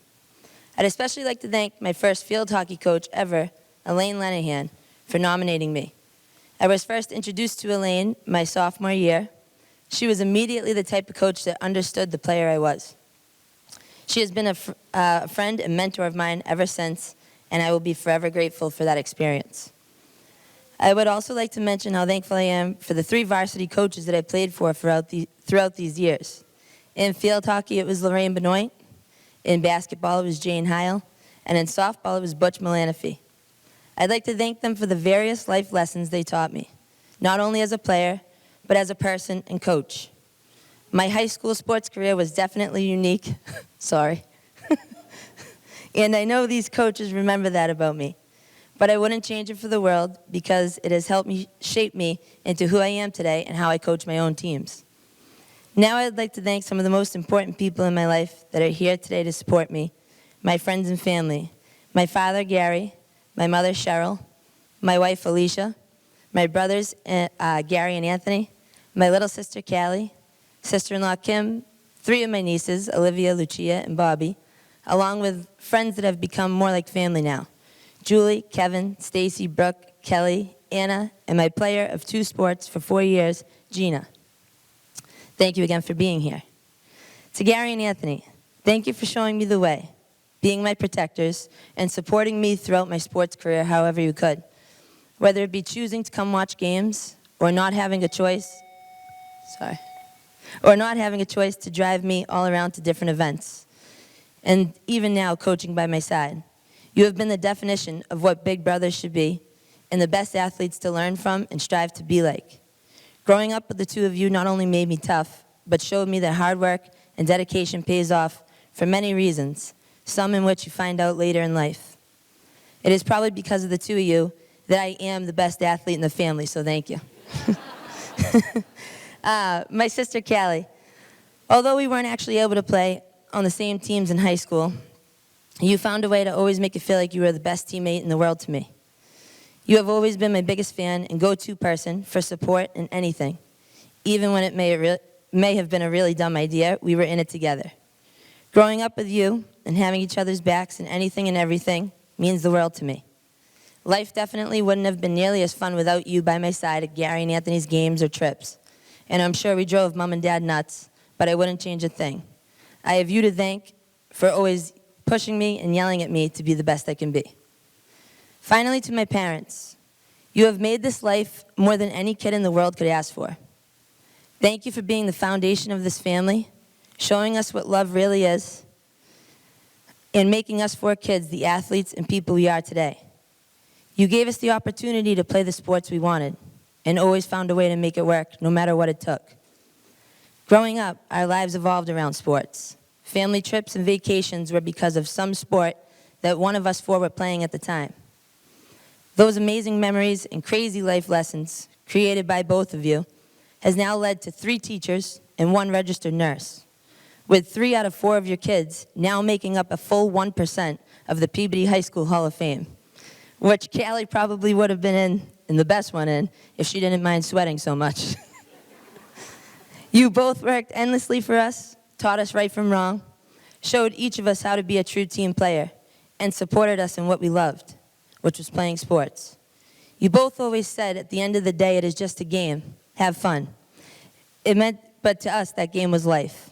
I'd especially like to thank my first field hockey coach ever, Elaine Lenahan, for nominating me. I was first introduced to Elaine my sophomore year. She was immediately the type of coach that understood the player I was. She has been a friend and mentor of mine ever since, and I will be forever grateful for that experience. I would also like to mention how thankful I am for the 3 varsity coaches that I played for throughout these years. In field hockey, it was Lorraine Benoit. In basketball, it was Jane Heil. And in softball, it was Butch Milanofi. I'd like to thank them for the various life lessons they taught me, not only as a player, but as a person and coach. My high school sports career was definitely unique. Sorry. And I know these coaches remember that about me. But I wouldn't change it for the world because it has helped me shape me into who I am today and how I coach my own teams. Now I'd like to thank some of the most important people in my life that are here today to support me, my friends and family, my father, Gary, my mother, Cheryl, my wife, Alicia, my brothers, Gary and Anthony, my little sister, Callie, sister-in-law, Kim, 3 of my nieces, Olivia, Lucia, and Bobby, along with friends that have become more like family now. Julie, Kevin, Stacy, Brooke, Kelly, Anna, and my player of 2 sports for 4 years, Gina. Thank you again for being here. To Gary and Anthony, thank you for showing me the way, being my protectors, and supporting me throughout my sports career however you could. Whether it be choosing to come watch games or not having a choice, to drive me all around to different events. And even now, coaching by my side. You have been the definition of what big brothers should be and the best athletes to learn from and strive to be like. Growing up with the 2 of you not only made me tough, but showed me that hard work and dedication pays off for many reasons, some in which you find out later in life. It is probably because of the 2 of you that I am the best athlete in the family, so thank you. My sister, Callie. Although we weren't actually able to play on the same teams in high school, you found a way to always make it feel like you were the best teammate in the world to me. You have always been my biggest fan and go-to person for support in anything. Even when it may have been a really dumb idea, we were in it together. Growing up with you and having each other's backs in anything and everything means the world to me. Life definitely wouldn't have been nearly as fun without you by my side at Gary and Anthony's games or trips. And I'm sure we drove Mom and Dad nuts, but I wouldn't change a thing. I have you to thank for always pushing me and yelling at me to be the best I can be. Finally, to my parents, you have made this life more than any kid in the world could ask for. Thank you for being the foundation of this family, showing us what love really is, and making us 4 kids the athletes and people we are today. You gave us the opportunity to play the sports we wanted, and always found a way to make it work, no matter what it took. Growing up, our lives evolved around sports. Family trips and vacations were because of some sport that one of us 4 were playing at the time. Those amazing memories and crazy life lessons created by both of you has now led to 3 teachers and 1 registered nurse, with 3 out of 4 of your kids now making up a full 1% of the Peabody High School Hall of Fame, which Callie probably would have been in, and the best one in, if she didn't mind sweating so much. You both worked endlessly for us, taught us right from wrong, showed each of us how to be a true team player, and supported us in what we loved, which was playing sports. You both always said at the end of the day, it is just a game, have fun. But to us, that game was life.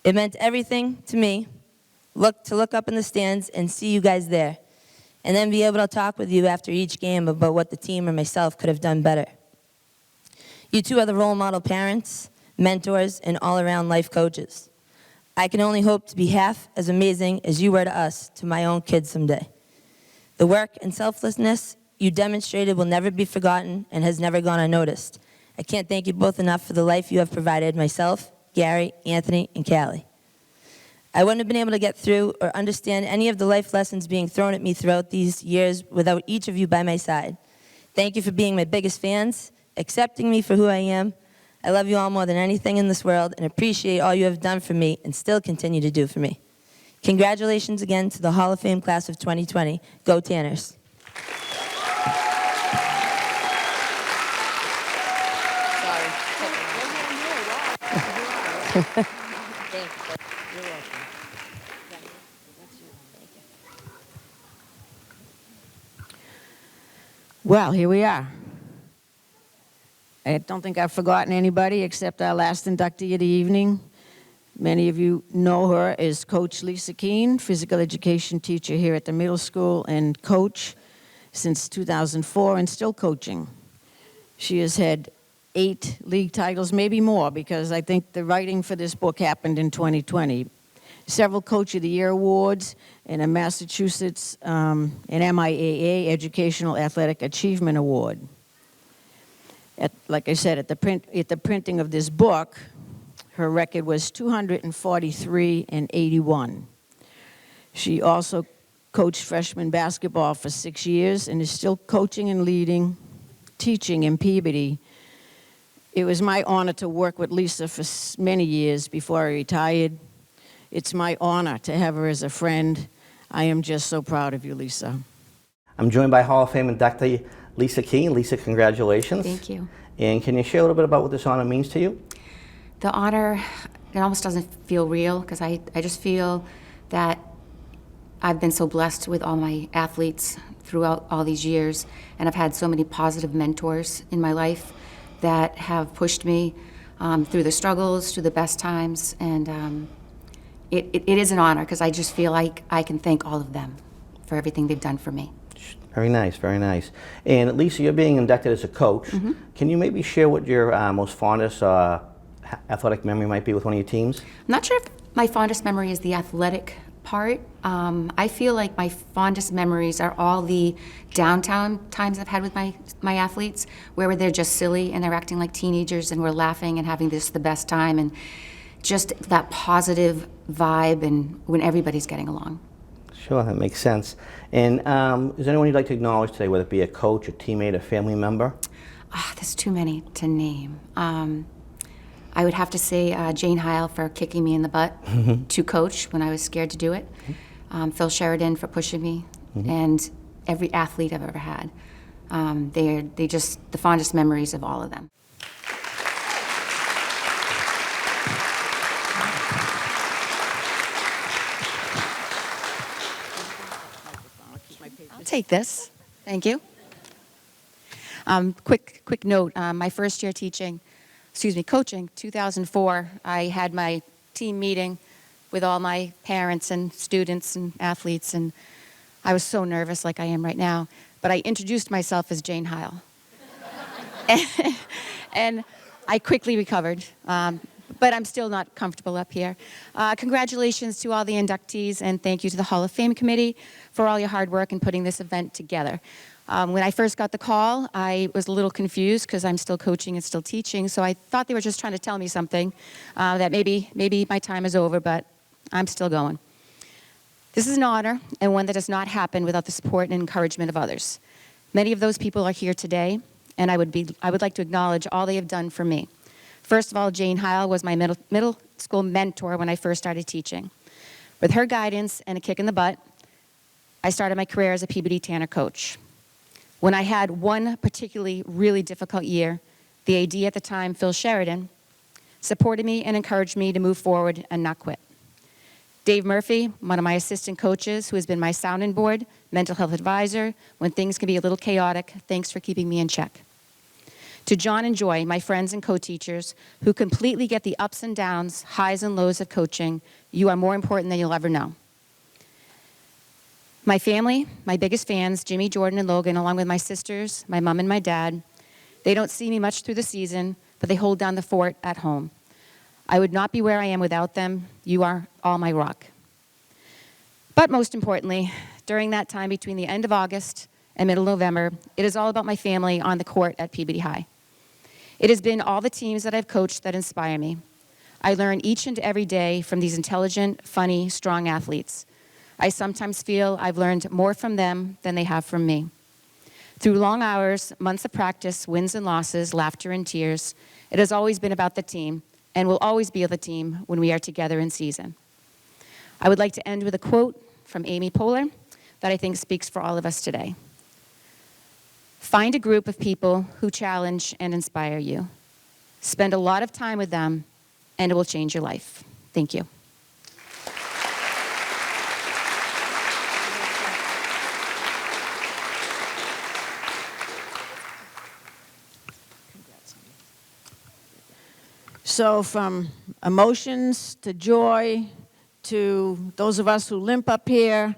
It meant everything to me, to look up in the stands and see you guys there, and then be able to talk with you after each game about what the team or myself could have done better. You 2 are the role model parents, mentors, and all-around life coaches. I can only hope to be half as amazing as you were to us, to my own kids someday. The work and selflessness you demonstrated will never be forgotten and has never gone unnoticed. I can't thank you both enough for the life you have provided myself, Gary, Anthony, and Callie. I wouldn't have been able to get through or understand any of the life lessons being thrown at me throughout these years without each of you by my side. Thank you for being my biggest fans, accepting me for who I am. I love you all more than anything in this world and appreciate all you have done for me and still continue to do for me. Congratulations again to the Hall of Fame class of 2020. Go Tanners. Well, here we are. I don't think I've forgotten anybody except our last inductee of the evening. Many of you know her as Coach Lisa Keane, physical education teacher here at the middle school and coach since 2004 and still coaching. She has had 8 league titles, maybe more, because I think the writing for this book happened in 2020. Several Coach of the Year awards and a Massachusetts an MIAA Educational Athletic Achievement Award. Like I said, at the printing of this book, her record was 243 and 81. She also coached freshman basketball for 6 years and is still coaching and teaching in Peabody. It was my honor to work with Lisa for many years before I retired. It's my honor to have her as a friend. I am just so proud of you, Lisa. I'm joined by Hall of Fame inductee Lisa Keane. Lisa, congratulations. Thank you. And can you share a little bit about what this honor means to you? The honor it almost doesn't feel real, because I just feel that I've been so blessed with all my athletes throughout all these years, and I've had so many positive mentors in my life that have pushed me through the struggles, through the best times, and it is an honor, because I just feel like I can thank all of them for everything they've done for me. Very nice, very nice. And Lisa, you're being inducted as a coach. Mm-hmm. Can you maybe share what your most fondest athletic memory might be with one of your teams? I'm not sure if my fondest memory is the athletic part. I feel like my fondest memories are all the downtown times I've had with my athletes, where they're just silly and they're acting like teenagers and we're laughing and having the best time, and just that positive vibe, and when everybody's getting along. Sure, that makes sense. And is there anyone you'd like to acknowledge today, whether it be a coach, a teammate, a family member? There's too many to name. I would have to say Jane Heil for kicking me in the butt to coach when I was scared to do it. Phil Sheridan for pushing me, and every athlete I've ever had. They just the fondest memories of all of them. I'll take this. Thank you. Quick note, my first year coaching, 2004, I had my team meeting with all my parents and students and athletes, and I was so nervous, like I am right now, but I introduced myself as Jane Heil. And I quickly recovered, but I'm still not comfortable up here. Congratulations to all the inductees, and thank you to the Hall of Fame committee for all your hard work in putting this event together. When I first got the call, I was a little confused because I'm still coaching and still teaching, so I thought they were just trying to tell me something, that maybe my time is over, but I'm still going. This is an honor, and one that does not happen without the support and encouragement of others. Many of those people are here today, and I would like to acknowledge all they have done for me. First of all, Jane Heil was my middle school mentor when I first started teaching. With her guidance and a kick in the butt, I started my career as a Peabody Tanner coach. When I had one particularly really difficult year, the AD at the time, Phil Sheridan, supported me and encouraged me to move forward and not quit. Dave Murphy, one of my assistant coaches, who has been my sounding board, mental health advisor, when things can be a little chaotic, thanks for keeping me in check. To John and Joy, my friends and co-teachers, who completely get the ups and downs, highs and lows of coaching, you are more important than you'll ever know. My family, my biggest fans, Jimmy, Jordan, and Logan, along with my sisters, my mom, and my dad, they don't see me much through the season, but they hold down the fort at home. I would not be where I am without them. You are all my rock. But most importantly, during that time between the end of August and middle November, it is all about my family on the court at Peabody High. It has been all the teams that I've coached that inspire me. I learn each and every day from these intelligent, funny, strong athletes. I sometimes feel I've learned more from them than they have from me. Through long hours, months of practice, wins and losses, laughter and tears, it has always been about the team, and will always be the team when we are together in season. I would like to end with a quote from Amy Poehler that I think speaks for all of us today. Find a group of people who challenge and inspire you. Spend a lot of time with them, and it will change your life. Thank you. So from emotions to joy, to those of us who limp up here,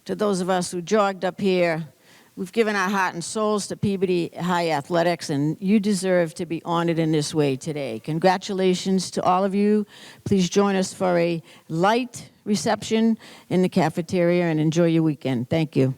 to those of us who jogged up here, we've given our heart and souls to Peabody High Athletics, and you deserve to be honored in this way today. Congratulations to all of you. Please join us for a light reception in the cafeteria and enjoy your weekend. Thank you.